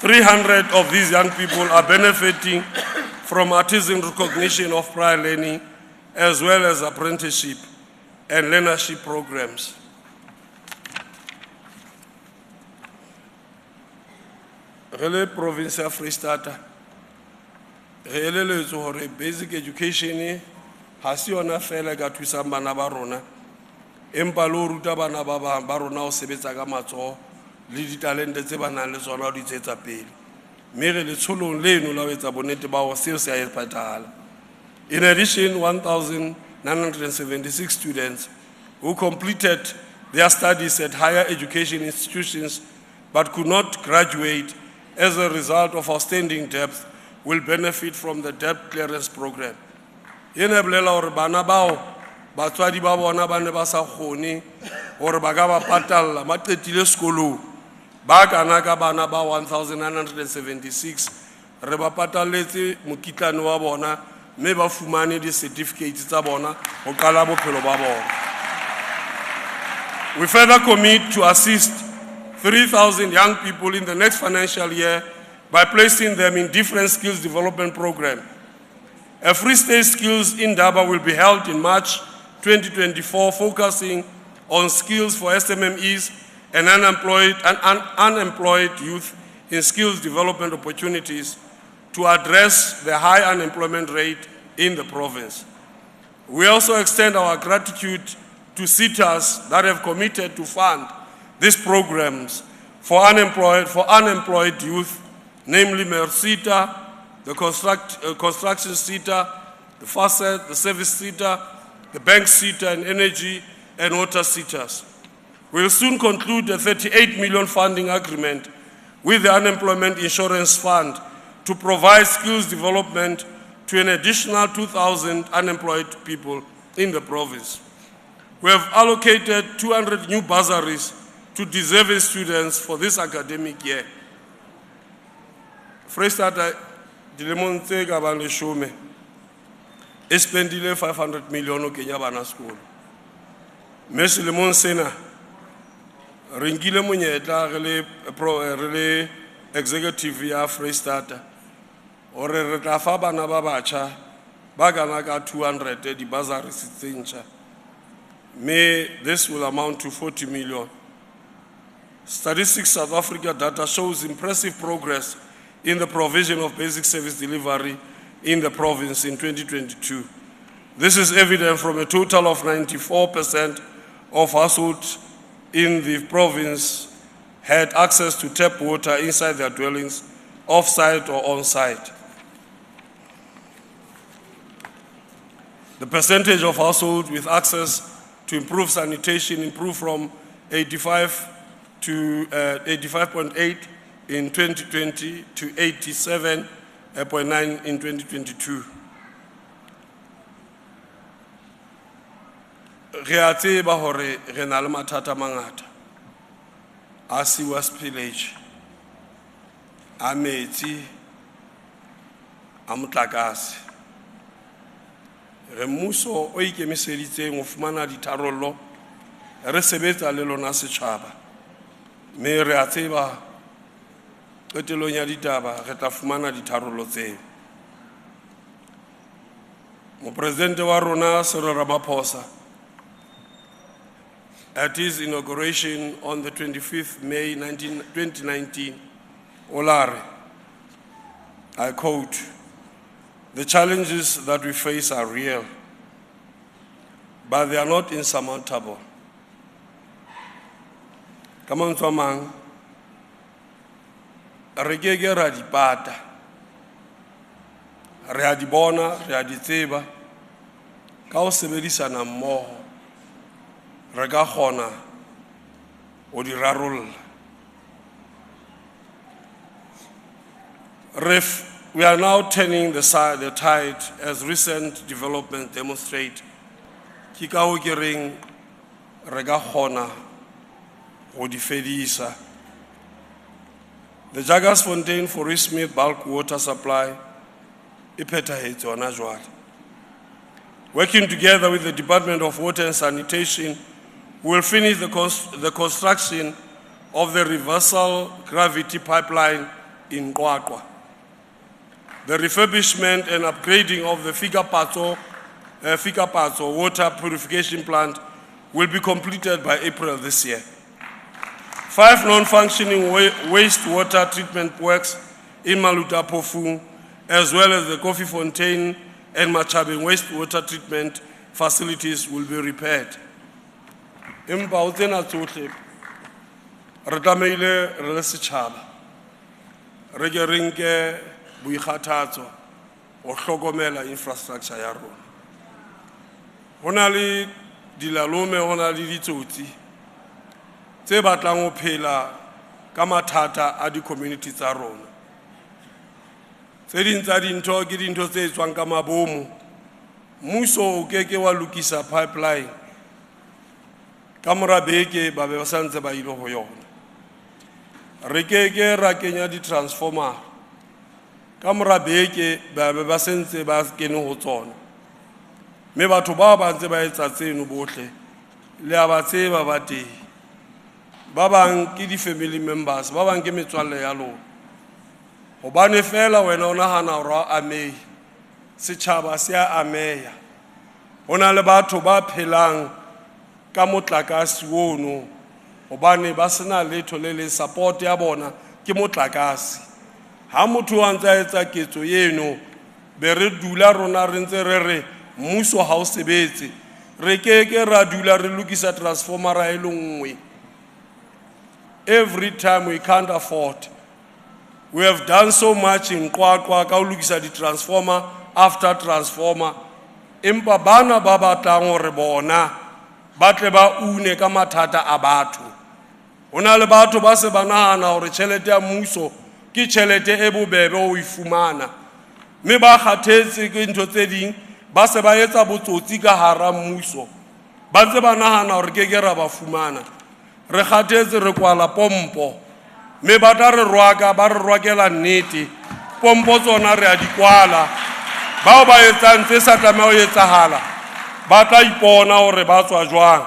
300 of these young people are benefiting from artisan recognition of prior learning as well as apprenticeship and learnership programs. re le province ya Free State re eleletswe hore basic education ha se yona fela ka thusang bana ba rona empa le ho ruta bana ba bang ba rona ho sebetsa ka matsoho le ditalente tse ba nang le tsona ho di tsetsa pele mme re le tsholong leno la ho etsa bonnete ba hore seo se a etsagala. In addition, 1,976 students who completed their studies at higher education institutions but could not graduate as a result of outstanding debt will benefit from the debt clearance program. Ena bolela hore bana bao batswadi ba bona ba ne ba sa kgone hore ba ka ba patalla ba qetile sekolong ba kana ka bana ba 1,976 re ba patalletse mokitlane wa bona mme ba fumane di-certificates tsa bona ho qala bophelo ba bona. We further commit to assist 3,000 young people in the next financial year by placing them in different skills development programs. A Free State Skills Indaba will be held in March 2024, focusing on skills for SMMEs and unemployed youth in skills development opportunities to address the high unemployment rate in the province. We also extend our gratitude to SETAs that have committed to fund these programs for unemployed youth, namely MERSETA, the construction SETA, the FACET, the service SETA, the bank SETA, and energy and water SETAs. We'll soon conclude a 38 million funding agreement with the Unemployment Insurance Fund to provide skills development to an additional 2,000 unemployed people in the province. We have allocated 200 new bursaries to deserving students for this academic year. Free State dilemong tse ka bang leshome e spendile 500 million ho kenya bana sekolo. Mme selemong sena re nkile monyetla re le executive ya Free State hore re tla fa bana ba batjha ba kana ka 200 di bursaries tse ntjha. This will amount to 40 million. Statistics South Africa data shows impressive progress in the provision of basic service delivery in the province in 2022. This is evident from a total of 94% of households in the province had access to tap water inside their dwellings, off-site or on-site. The percentage of households with access to improved sanitation improved from 85 to 85.8 in 2020 to 87.9 in 2022. Re a tseba hore re na le mathata mangata a sewer spillage, a metsi, a motlakase. Re mmuso o ikemiseditseng ho fumana ditharollo re sebetsa le lona setjhaba mme re a tseba qetelong ya ditaba re tla fumana ditharollo tseo. Mopresidente wa rona Cyril Ramaphosa at his inauguration on the 25th May 2019, Olare, I quote, "The challenges that we face are real, but they are not insurmountable." Ka mantswe a mang, re keke ra di pata, re a di bona, re a di tseba, ka ho sebedisana mmoho re ka kgona ho di rarolla. We are now turning the tide as recent developments demonstrate. Ke ka ho ke reng re ka kgona ho di fedisa. The Jaggers Fontaine for Smith bulk water supply e phethahetse hona jwale. Working together with the Department of Water and Sanitation, we will finish the construction of the reversal gravity pipeline in Qwaqwa. The refurbishment and upgrading of the Fikapatso water purification plant will be completed by April this year. 5 non-functioning wastewater treatment works in Malutapofung, as well as the Coffee Fontaine and Machabeng wastewater treatment facilities will be repaired. Empa o tsena tsohle re tlameile re le setjhaba re ke re nke boikgathatso ho hlokomela infrastructure ya rona. Ho na le dilalome, ho na le ditsotsi tse batlang ho phela ka mathata a di-community tsa rona. Tse ding tsa dintho ke dintho tse etswang ka mabomo. Mmuso o keke wa lokisa pipeline ka mora beke ba be ba santse ba ile ho yona. Re keke ra kenya di-transformer ka mora beke ba be ba sentse ba kene ho tsona. Me batho ba ntse ba etsa tseno bohle le a ba tseba ba teng. Ba bang ke di-family members, ba bang ke metswalle ya lona. Hobane fela wena o nahana hore a amehe, setjhaba se a ameha. Ho na le batho ba phelang ka motlakase ono hobane ba sena letho le le support ya bona ke motlakase. Ha motho a ntse a etsa ketso eno be re dula rona re ntse re re mmuso ha o sebetse, re keke ra dula re lokisa transformer e le nngwe. Every time we can't afford. We have done so much in Qwaqwa ka ho lokisa di transformer after transformer. Empa bana ba batlang hore bona ba tle ba une ka mathata a batho. Hona le batho ba se ba nahana hore tjhelete ya mmuso ke tjhelete e bobebe o e fumana. Mme ba kgathetse ke ntho tse ding ba se ba etsa botsotsi ka hara mmuso. Ba ntse ba nahana hore ke ra ba fumana. Re kgathetse re kwala pompo. Me ba tla re rwaka ba re rwakela nnete. Pompo tsona re a di kwala. Bao ba etsang tse sa tlameha ho etsahala ba tla ipona hore ba tswa jwang.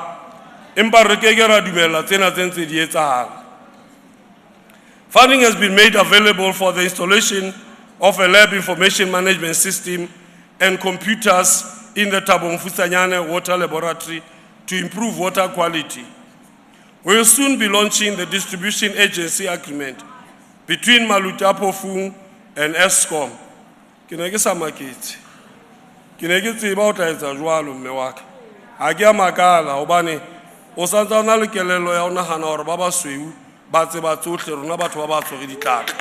Empa re keke ra dumella tsena tse ntse di etsahala. Funding has been made available for the installation of a lab information management system and computers in the Thabo Mfutshanyane Water Laboratory to improve water quality. We will soon be launching the distribution agency agreement between Malutapofung and Eskom. Ke ne ke sa maketse. Ke ne ke tseba o tla etsa jwalo mme wa ka. Ha ke a makala hobane o santsa o na le kelello ya ho nahana hore ba basweu ba tseba tsohle rona batho ba batsho re ditlatla.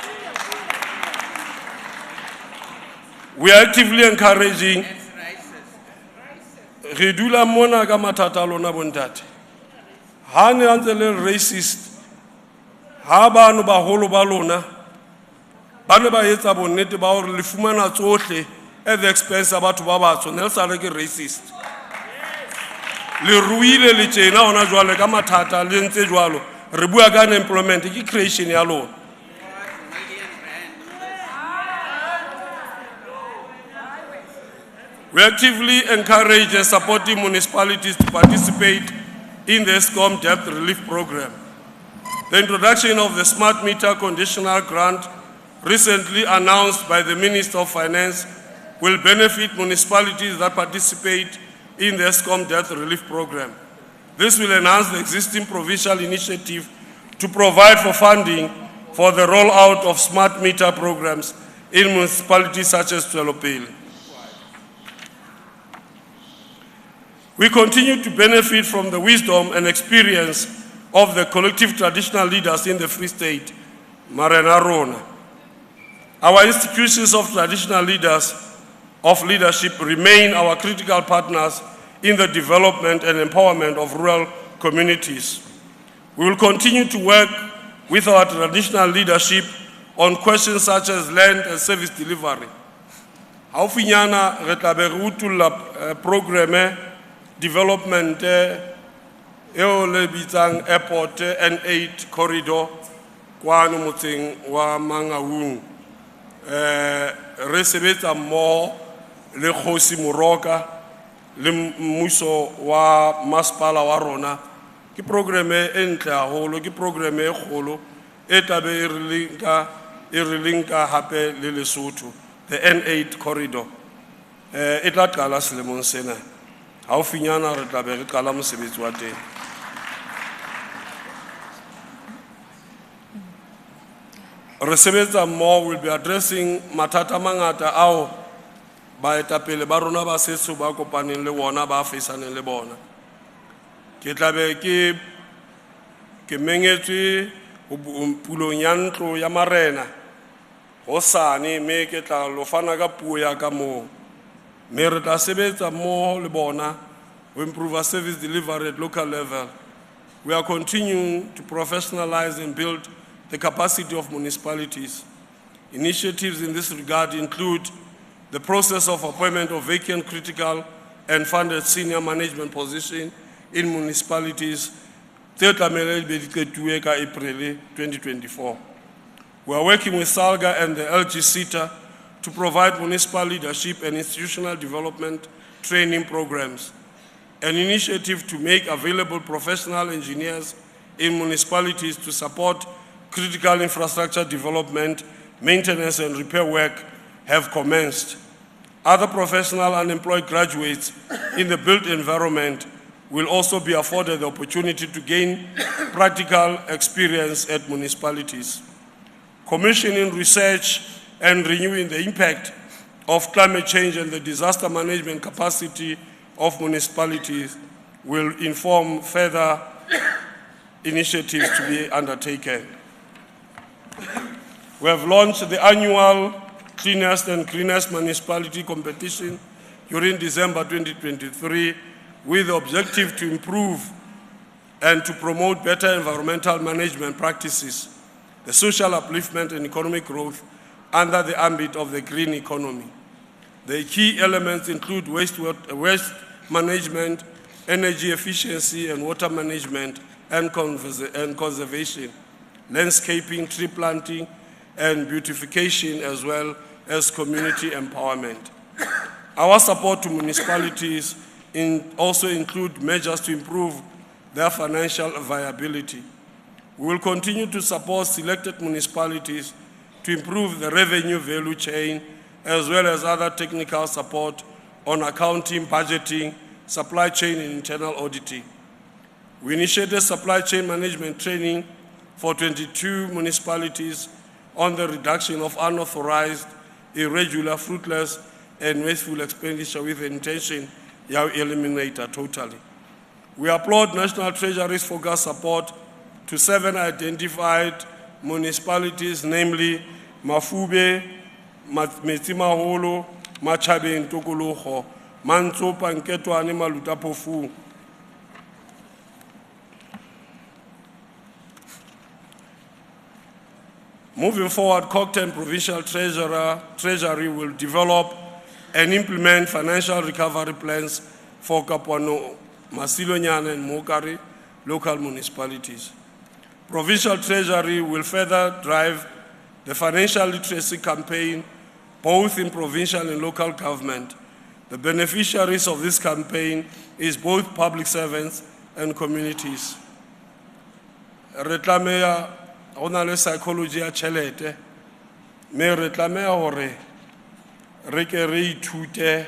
We are actively encouraging re dula mona ka mathata a lona bontate. Ha ne ntse le racist ha bano baholo ba lona ba ne ba etsa bonnete ba hore le fumana tsohle at the expense ya batho ba batsho, ne le sa le ke racist. Le ruile le tjena ona jwale ka mathata le ntse jwalo re bua ka unemployment ke creation ya lona. We actively encourage and support municipalities to participate in the Eskom debt relief program. The introduction of the smart meter conditional grant recently announced by the Minister of Finance will benefit municipalities that participate in the Eskom debt relief program. This will enhance the existing provincial initiative to provide for funding for the rollout of smart meter programs in municipalities such as Tswelopele. We continue to benefit from the wisdom and experience of the collective traditional leaders in the Free State, Marena Rona. Our institutions of traditional leaders of leadership remain our critical partners in the development and empowerment of rural communities. We will continue to work with our traditional leadership on questions such as land and service delivery. Haufinyana re tla be re utulla programme development eo le bitsang airport N8 corridor kwano motseng wa Mangaung. Re sebetsa mmoho le Kgosi Moroka le mmuso wa masepala wa rona. Ke programme e ntle haholo, ke programme e kgolo e tla be e re linka hape le Lesotho, the N8 corridor. E tla qala selemong sena. Haufinyana re tla be re qala mosebetsi wa teng. Re sebetsa mmoho will be addressing mathata a mangata ao baetapele ba rona ba setso ba kopaneng le bona ba feisaneng le bona. Ke tla be ke mengetswe pulong ya ntlo ya marena hosane me ke tla lo fana ka puo ya ka moo. Me re tla sebetsa mmoho le bona to improve our service delivery at local level. We are continuing to professionalize and build the capacity of municipalities. Initiatives in this regard include the process of appointment of vacant critical and funded senior management positions in municipalities April 2024. We are working with SALGA and the LG CETA to provide municipal leadership and institutional development training programs. An initiative to make available professional engineers in municipalities to support critical infrastructure development, maintenance and repair work have commenced. Other professional unemployed graduates in the built environment will also be afforded the opportunity to gain practical experience at municipalities. Commissioning research and renewing the impact of climate change and the disaster management capacity of municipalities will inform further initiatives to be undertaken. We have launched the annual Cleanest and Greenest Municipality competition during December 2023 with the objective to improve and to promote better environmental management practices, the social upliftment and economic growth under the ambit of the green economy. The key elements include waste management, energy efficiency and water management and conservation, landscaping, tree planting, and beautification, as well as community empowerment. Our support to municipalities also include measures to improve their financial viability. We will continue to support selected municipalities to improve the revenue value chain, as well as other technical support on accounting, budgeting, supply chain, and internal auditing. We initiated supply chain management training for 22 municipalities on the reduction of unauthorized, irregular, fruitless, and wasteful expenditure with the intention to eliminate it totally. We applaud National Treasury's focused support to 7 identified municipalities, namely Mafube, Metsimaholo, Machabeng, Tokoloho, Mantsopa, Nketwane, Malutapofu. Moving forward, Cochrane Provincial Treasury will develop and implement financial recovery plans for Kapuano, Masilonyane, and Mokari local municipalities. Provincial Treasury will further drive the financial literacy campaign both in provincial and local government. The beneficiaries of this campaign is both public servants and communities. Retlameya ona le psychology ya tšhelete, me retlameya hore re ke re ithute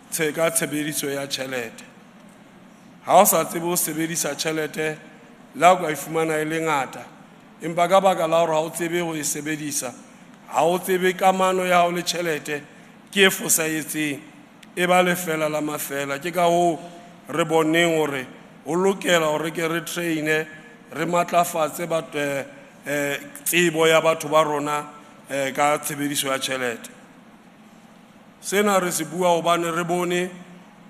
ka tshebediso ya tšhelete. Ha o sa tsebe ho sebedisa tšhelete, la o ka e fumana e le ngata, empa ka baka la hore ha o tsebe ho e sebedisa, ha o tsebe kamano ya hao le tšhelete ke e fosahetseng, e ba lefela la mafela. Ke ka hoo re boneng hore o lokela hore ke re traine, re matlafatse tsebo ya batho ba rona ka tshebediso ya tšhelete. Sena re se bua hobane re bone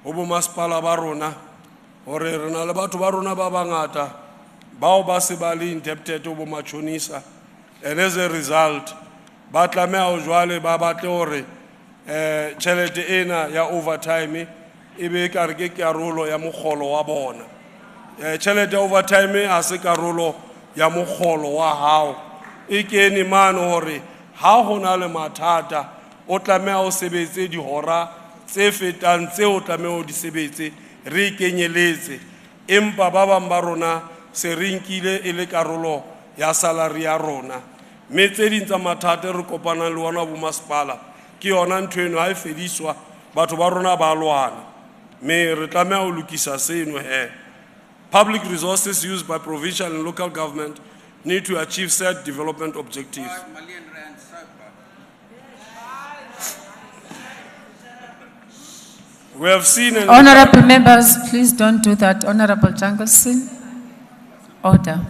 ho bomasepala ba rona hore re na le batho ba rona ba bangata bao ba se ba le indebted ho bomatšhonisa, and as a result ba tlameha ho jwale ba batle hore tšhelete ena ya overtime e be ka re ke karolo ya mogolo wa bona. Tšhelete ya overtime ha se karolo ya mogolo wa hao, e kene mano hore ha ho na le mathata o tlameha ho sebetse dihora tse fetang tseo o tlameha ho di sebetse, re kenyeletse, empa ba bang ba rona se re nkile e le karolo ya salary ya rona. Mme tse ding tsa mathata re kopanang le ona bomasepala ke yona ntho eno ha e fediswa batho ba rona ba lwana, mme re tlameha ho lokisa seno he. Public resources used by provincial and local government need to achieve set development objectives. We have seen an Honorable members, please don't do that. Honorable Jangleson. Order.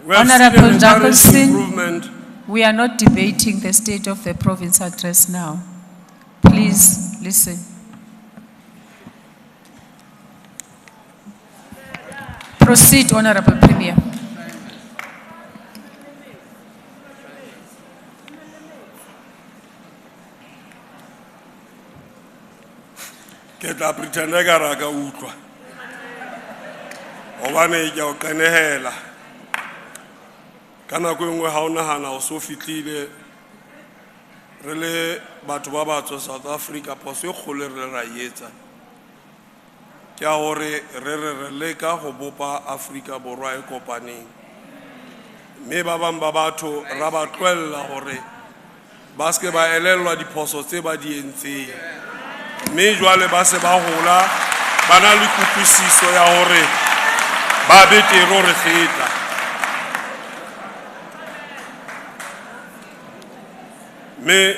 we have Honorable seen an encouraging Jangleson. improvement. We are not debating the state of the province address now. Please listen. Proceed, Honorable Premier. Ke tla pretenda ka ra ka utlwa. Hobane ke o qenehela. Ka nako e nngwe ha o nahana o so fihlile re le batho ba batsho South Africa phoso e kgolo re ra etsa. Ke a hore re leka go bopa Afrika Borwa e kopaneng. Mme ba bang ba batho ra ba tloella hore ba se ke ba elellwa diphoso tse ba di entseng. Mme jwale ba se ba hola ba na le kutlwisiso ya hore ba betero re feta. Me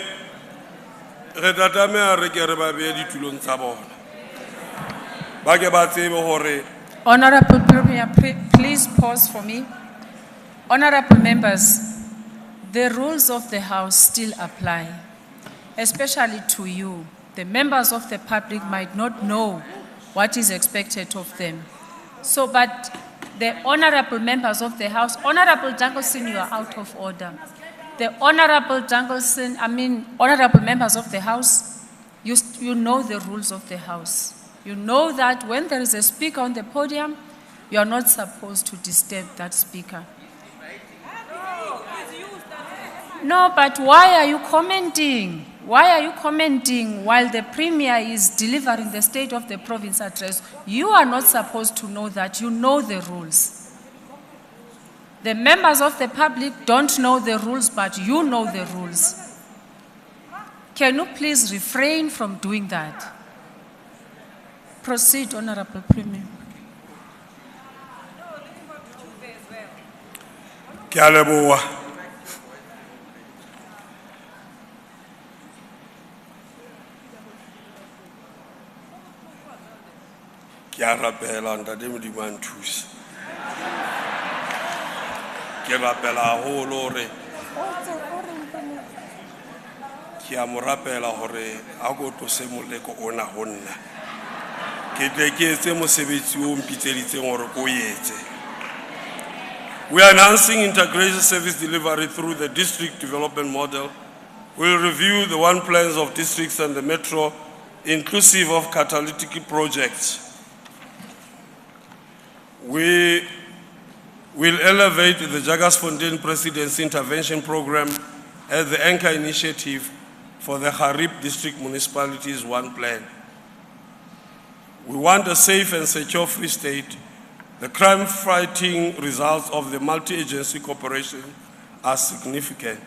re tlameha re ke re ba behe ditulong tsa bona. Ba ke ba tsebe hore Honorable Premier, please pause for me. Honorable members, the rules of the House still apply, especially to you. The members of the public might not know what is expected of them. So, but the honorable members of the House, Honorable Jangleson, you are out of order. The honorable honorable members of the House, you know the rules of the House. You know that when there is a speaker on the podium, you are not supposed to disturb that speaker. No, but why are you commenting? Why are you commenting while the Premier is delivering the State of the Province address? You are not supposed to know that. You know the rules. The members of the public don't know the rules, but you know the rules. Can you please refrain from doing that? Proceed, Honorable Premier. ke a leboha. Ke a rapela ntate Modimo a nthuse. Ke rapela haholo hore ke a mo rapela hore a go tlose moleko ona ho nna. Ke tle ke etse mosebetsi o mpitseditseng hore ko etse. We are enhancing integrated service delivery through the district development model. We'll review the one plans of districts and the metro, inclusive of catalytic projects. We will elevate the Jagersfontein Presidency Intervention Program as the anchor initiative for the Harib District Municipalities One Plan. We want a safe and secure Free State. The crime-fighting results of the multi-agency cooperation are significant.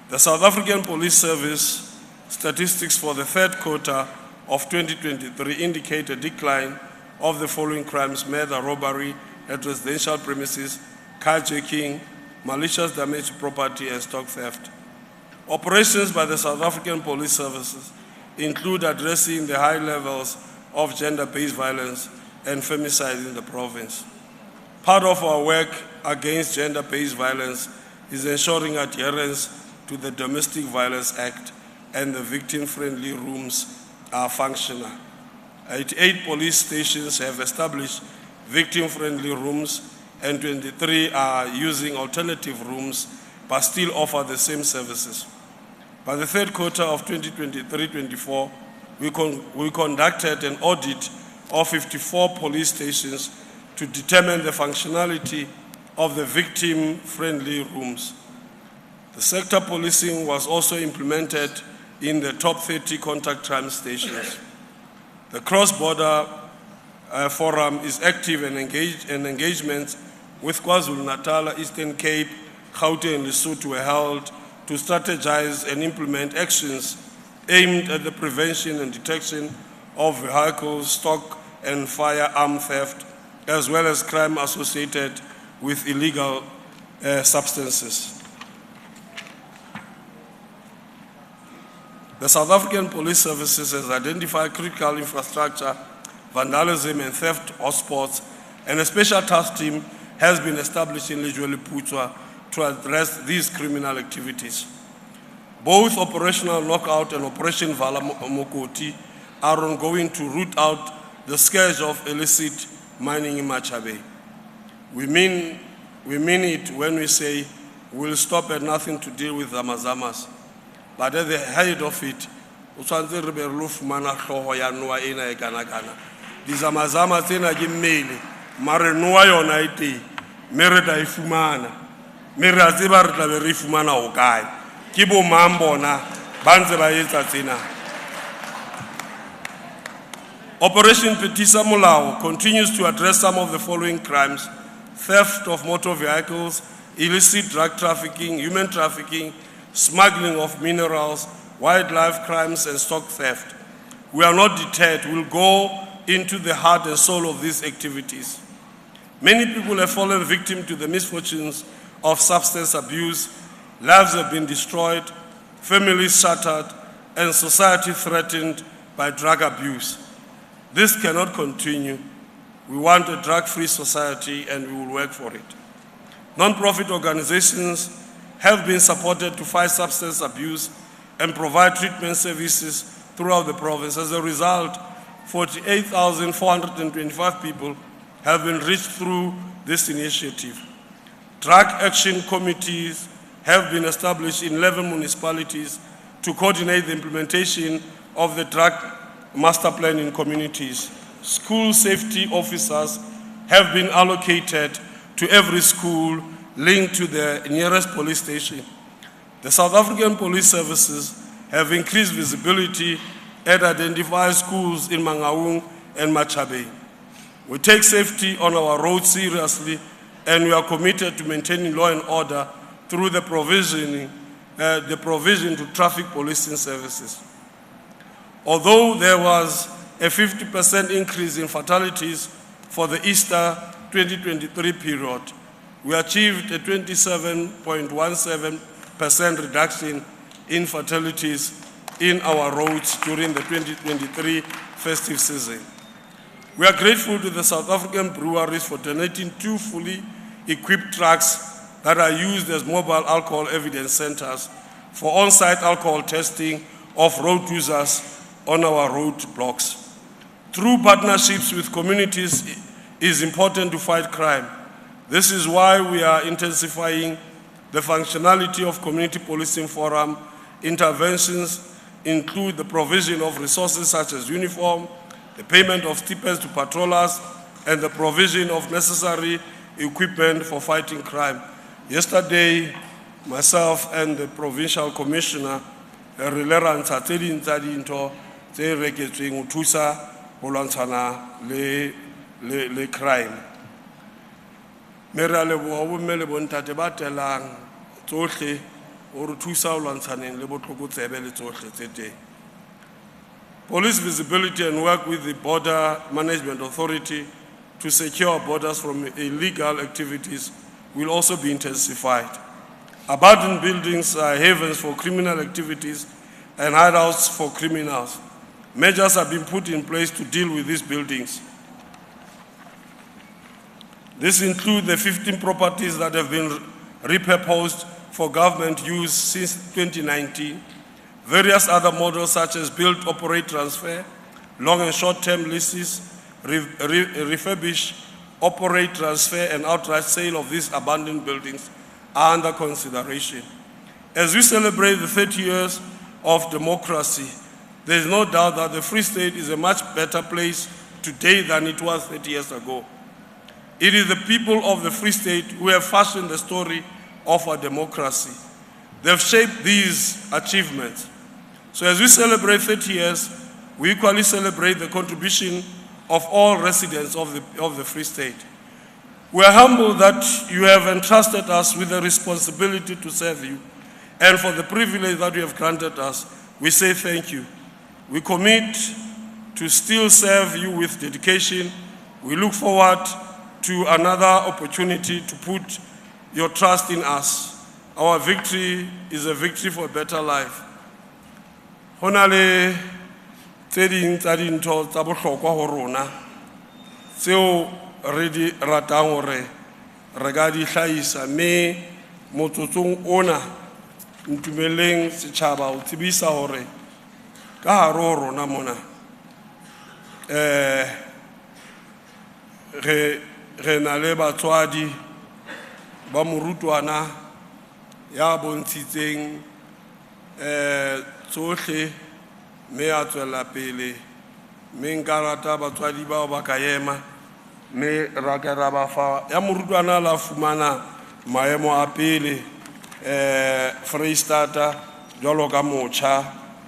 The South African Police Service statistics for the third quarter of 2023 indicate a decline of the following crimes: murder, robbery at residential premises, carjacking, malicious damage to property, and stock theft. Operations by the South African Police Services include addressing the high levels of gender-based violence and femicide in the province. Part of our work against gender-based violence is ensuring adherence to the Domestic Violence Act, and the victim-friendly rooms are functional. 88 police stations have established victim-friendly rooms, and 23 are using alternative rooms but still offer the same services. By the third quarter of 2023-24, we conducted an audit of 54 police stations to determine the functionality of the victim-friendly rooms. The sector policing was also implemented in the top 30 contact crime stations. The cross-border forum is active and engagements with KwaZulu-Natal, Eastern Cape, Gauteng and Lesotho were held to strategize and implement actions aimed at the prevention and detection of vehicles, stock and firearm theft, as well as crime associated with illegal substances. The South African Police Services has identified critical infrastructure, vandalism and theft hotspots, and a special task team has been established in Lejwe-Leputswa to address these criminal activities. Both Operational Knockout and Operation Vala Mokoti are ongoing to root out the scourge of illicit mining in Machabe. We mean it when we say we'll stop at nothing to deal with Zamazamas. But at the height of it, the Zamazama tena gimmeli, mare noa yona ite, mere da ifumana, mere aziba rita be rifumana okai, kibo mambona, banze ba yeta tena. Operation Petisa Mulao continues to address some of the following crimes: theft of motor vehicles, illicit drug trafficking, human trafficking, smuggling of minerals, wildlife crimes, and stock theft. We are not deterred. We'll go into the heart and soul of these activities. Many people have fallen victim to the misfortunes of substance abuse. Lives have been destroyed, families shattered, and society threatened by drug abuse. This cannot continue. We want a drug-free society and we will work for it. Non-profit organizations have been supported to fight substance abuse and provide treatment services throughout the province. As a result, 48,425 people have been reached through this initiative. Drug action committees have been established in 11 municipalities to coordinate the implementation of the drug master plan in communities. School safety officers have been allocated to every school linked to the nearest police station. The South African Police Services have increased visibility and identified schools in Mangaung and Machabe. We take safety on our roads seriously, and we are committed to maintaining law and order through the provision to traffic policing services. Although there was a 50% increase in fatalities for the Easter 2023 period, we achieved a 27.17% reduction in fatalities in our roads during the 2023 festive season. We are grateful to the South African breweries for donating 2 fully equipped trucks that are used as mobile alcohol evidence centers for on-site alcohol testing of road users on our road blocks. Through partnerships with communities is important to fight crime. This is why we are intensifying the functionality of community policing forum. Interventions include the provision of resources such as uniform, the payment of stipends to patrollers, and the provision of necessary equipment for fighting crime. Yesterday, myself and the provincial commissioner tse reketsweng ho thusa ho lwantshana le crime. Mme re a leboha bomme le bontate ba telang tsohle ho re thusa ho lwantshaneng le botlokotsebe le tsohle tse teng. Police visibility and work with the Border Management Authority to secure borders from illegal activities will also be intensified. Abandoned buildings are havens for criminal activities and hideouts for criminals. Measures have been put in place to deal with these buildings. This includes the 15 properties that have been repurposed for government use since 2019, various other models such as build, operate, transfer, long and short-term leases, refurbish, operate, transfer, and outright sale of these abandoned buildings are under consideration. As we celebrate the 30 years of democracy, there is no doubt that the Free State is a much better place today than it was 30 years ago. It is the people of the Free State who have fashioned the story of our democracy. They have shaped these achievements. So as we celebrate 30 years, we equally celebrate the contribution of all residents of the Free State. We are humbled that you have entrusted us with the responsibility to serve you, and for the privilege that you have granted us, we say thank you. We commit to still serve you with dedication. We look forward to another opportunity to put your trust in us. Our victory is a victory for a better life. Honale tse ding tsa dintho tsa bohlokwa ho rona tseo re di ratang hore re ka di hlahisa, mme motsotsong ona ntumeleng setjhaba ho tsebisa hore ka hare ho rona mona re na le batswadi ba morutwana ya bontshitseng tsohle mme a tswela pele, mme nka rata batswadi bao ba ka ema mme ra ka ra ba fa ya morutwana la fumana maemo a pele Freistata jwalo ka motjha,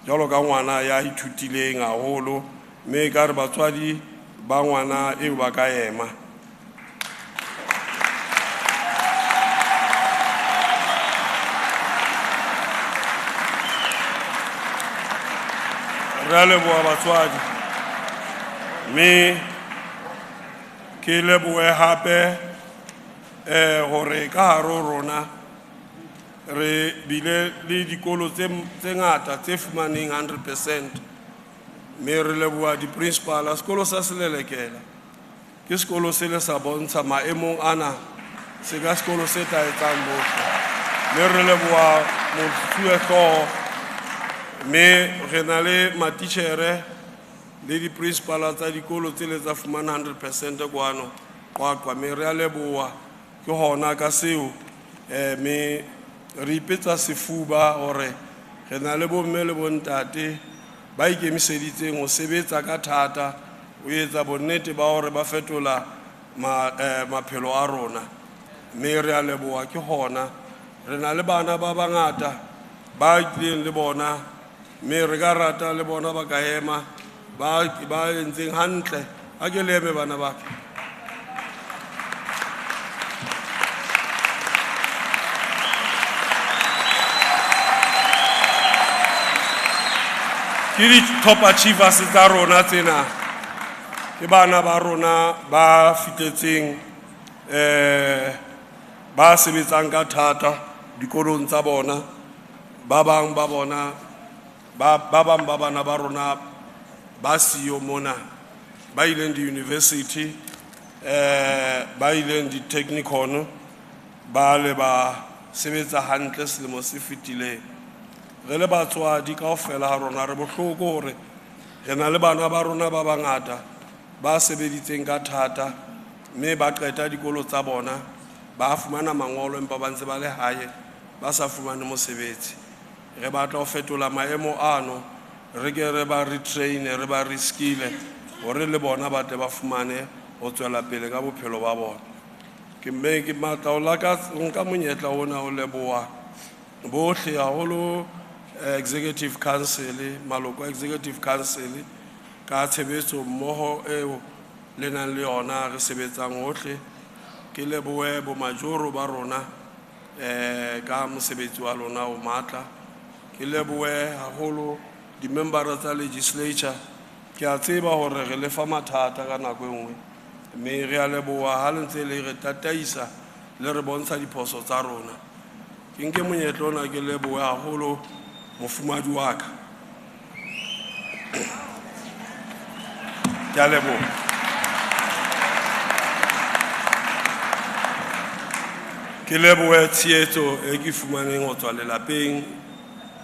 jwalo ka ngwana ya ithutileng haholo, mme ka re batswadi ba ngwana eo ba ka ema. Re leboha batswadi, mme ke lebohe hape hore ka hare ho rona re bile le dikolo tse ngata tse fumaneng 100%, mme re leboha di-principal. Sekolo sa Selelekela ke sekolo se le sa bontsha maemong ana se ka sekolo se tla etsang bohle, mme re leboha mosuwehlooho, mme re na le matitjhere le di-principal tsa dikolo tse le tsa fumana 100% kwano Qwaqwa, mme re a leboha ke hona ka seo mme re ipetsa sefuba hore re na le bomme le bontate ba ikemiseditseng ho sebetsa ka thata ho etsa bonnete ba hore ba fetola maphelo a rona, mme re a leboha ke hona. Re na le bana ba bangata ba tlileng le bona, mme re ka rata le bona ba ka ema ba entseng hantle. A ke le eme bana ba ka. Ke di-top achievers tsa rona tsena, ke bana ba rona ba fitletseng ba sebetsang ka thata dikolong tsa bona. Ba bang ba bona ba bana ba rona ba siyo mona, ba ileng di-university, ba ileng di-technicon, ba le ba sebetsa hantle selemo se fetileng. Re le batswadi kaofela ha rona re bohloko hore re na le bana ba rona ba bangata ba sebeditseng ka thata, mme ba qeta dikolo tsa bona, ba fumana mangolo empa ba ntse ba le hae ba sa fumane mosebetsi. Re batla ho fetola maemo ano, re ke re ba retrain, re ba reskile hore le bona ba tle ba fumane ho tswela pele ka bophelo ba bona. Ke matla ho nka monyetla ona ho leboha bohle haholo executive council, maloko executive council ka tshebetso mmoho eo le nang le yona re sebetsang hohle. Ke lebohe bo majoro ba rona ka mosebetsi wa lona o matla. Ke lebohe haholo di-member tsa legislature, ke a tseba hore re lefa mathata ka nako enngwe, mme re a leboha ha le ntse le re tataisa le re bontsha diphoso tsa rona. Ke nke monyetla ona ke lebohe haholo mofumadi wa ka. Ke a leboha. Ke lebohe tshehetso e ke fumaneng ho tswa lelapeng,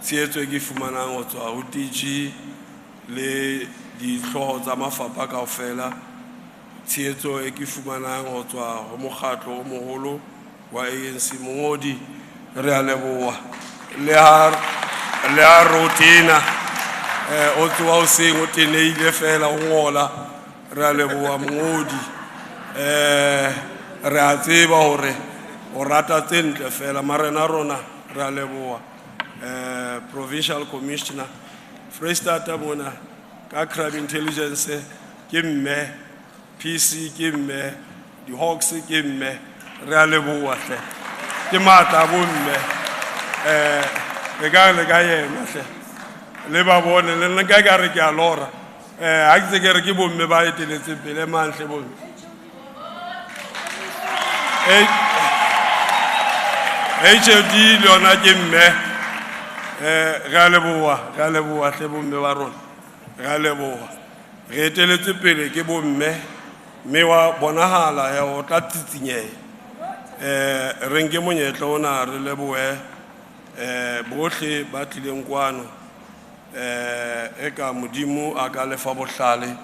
tshehetso e ke fumanang ho tswa ho DG le dihlooho tsa mafapha kaofela, tshehetso e ke fumanang ho tswa ho mokgatlo o moholo wa ANC mongodi. Re a leboha le ha rotena o tsoha hoseng o teneile fela o ngola. Re a leboha mongodi, re a tseba hore o rata tse ntle fela, marena rona re a leboha. Provincial Commissioner Freistata mona ka crime intelligence ke mme, PC ke mme, di-Hawks ke mme. Re a leboha hle, ke matla bo mme le ka yena hle, le ba bone le nna ka re ke a lora ha ke tse ke re ke bomme ba eteletseng pele mantle bomme. HOD le yona ke mme ga leboa tle bomme ba rona ga leboa re eteletse pele ke bomme mme wa bonahala ya o tla tsitsinyega re nke monyetla ona re leboe bohle ba tlileng kwano eka modimo a ka lefa bohlale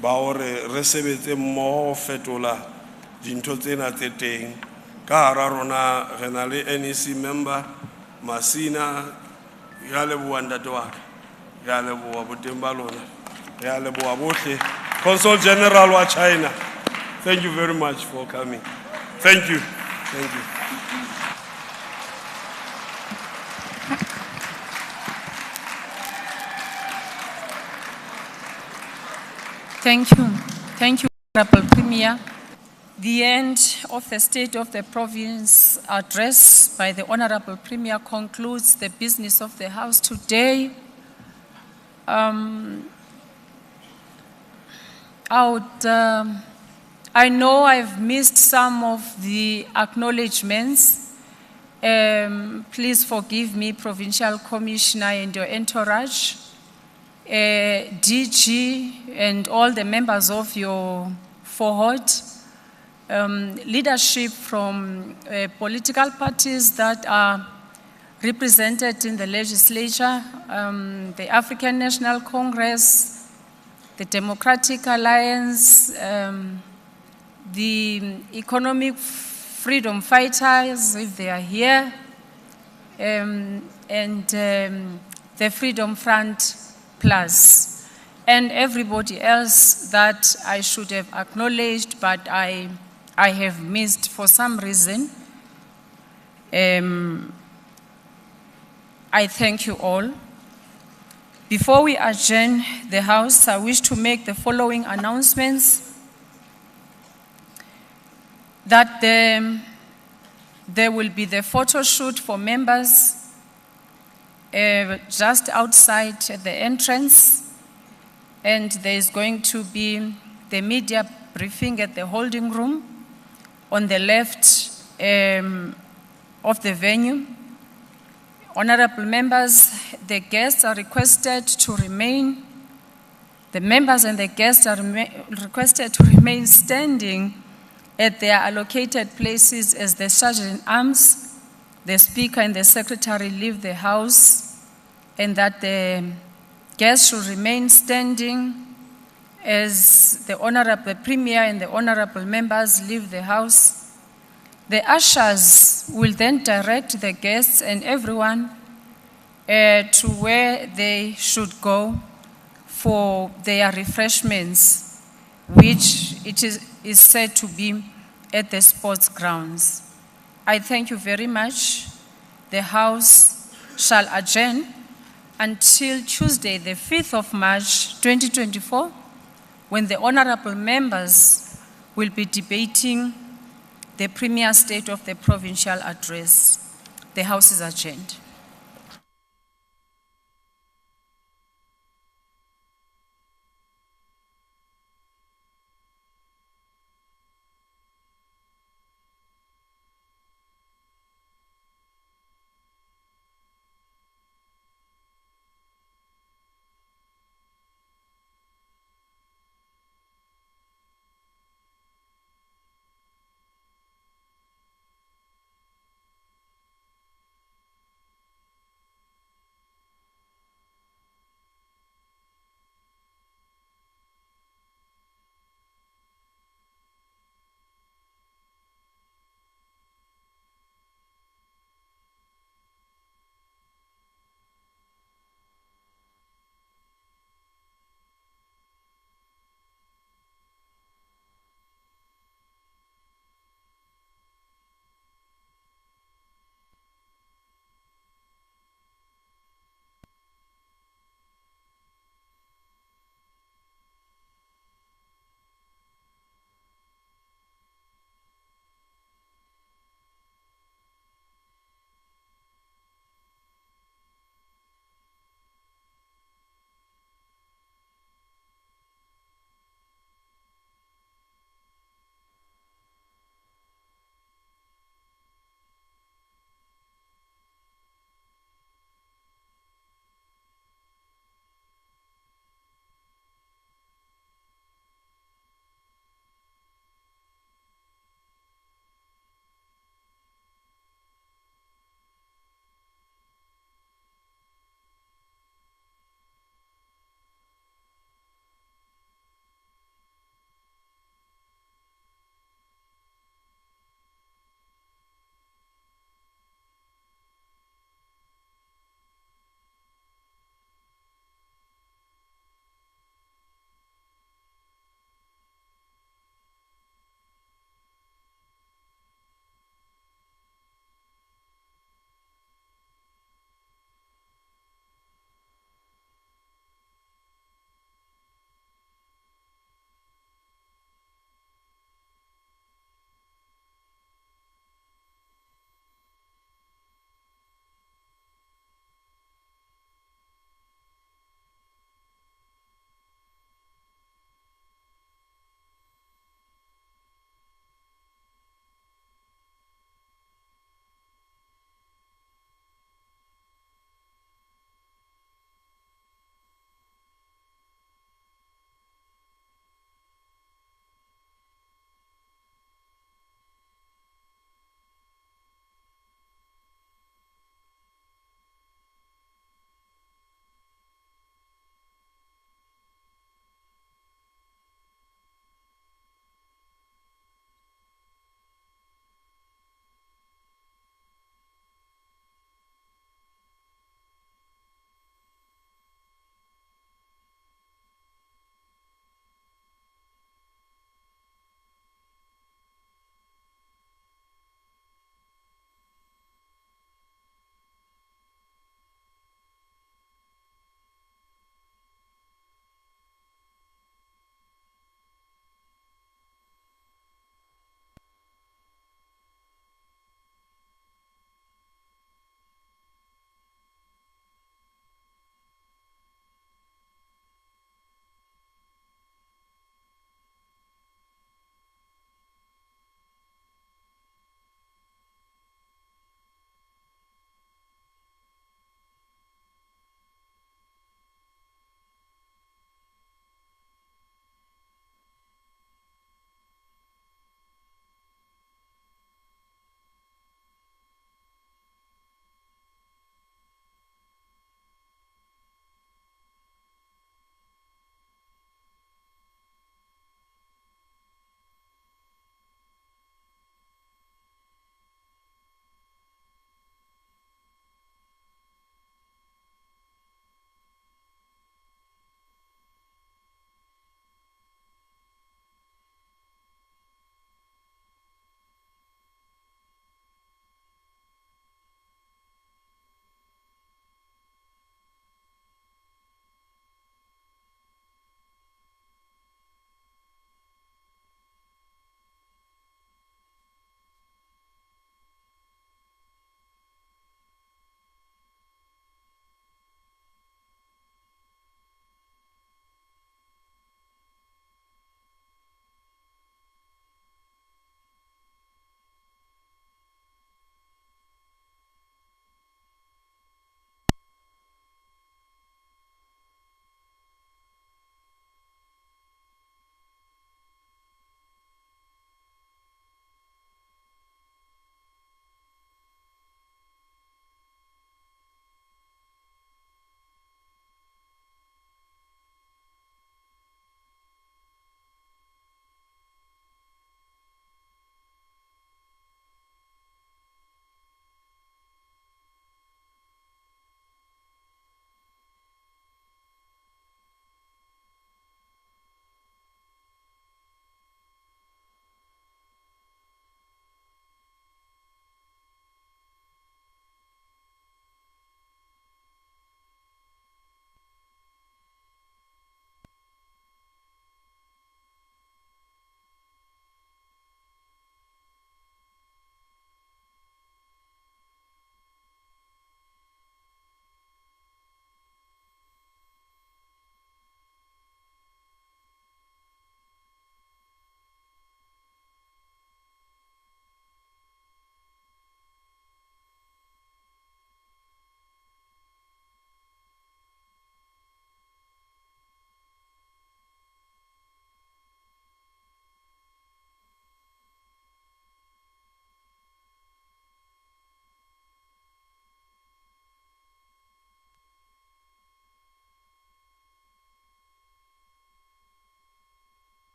ba hore re sebetse mmoho ho fetola dintho tsena tse teng ka hara rona re na le NEC member Masina ya leboa ntate wa ka ya leboa boteng ba lona ya leboa bohle Consul General wa China, thank you very much for coming. Thank you. Thank you. Thank you, Honorable Premier. The end of the State of the Province address by the Honorable Premier concludes the business of the House today. I know I've missed some of the acknowledgements. Please forgive me, Provincial Commissioner and your entourage, DG and all the members of your FOHOD, leadership from political parties that are represented in the legislature, the African National Congress, the Democratic Alliance, the economic freedom fighters, if they are here, and the Freedom Front Plus, and everybody else that I should have acknowledged, but I have missed for some reason. I thank you all. Before we adjourn the House, I wish to make the following announcements. That there will be the photo shoot for members just outside the entrance, and there is going to be the media briefing at the holding room on the left of the venue. Honorable members, the guests are requested to remain, the members and the guests are requested to remain standing at their allocated places as the Sergeant-at-Arms, the Speaker and the Secretary leave the House, and that the guests should remain standing as the Honorable Premier and the Honorable members leave the House. The ushers will then direct the guests and everyone to where they should go for their refreshments, which it is said to be at the sports grounds. I thank you very much. The House shall adjourn until Tuesday, the 5th of March, 2024, when the honorable members will be debating the Premier State of the Provincial Address. The House is adjourned.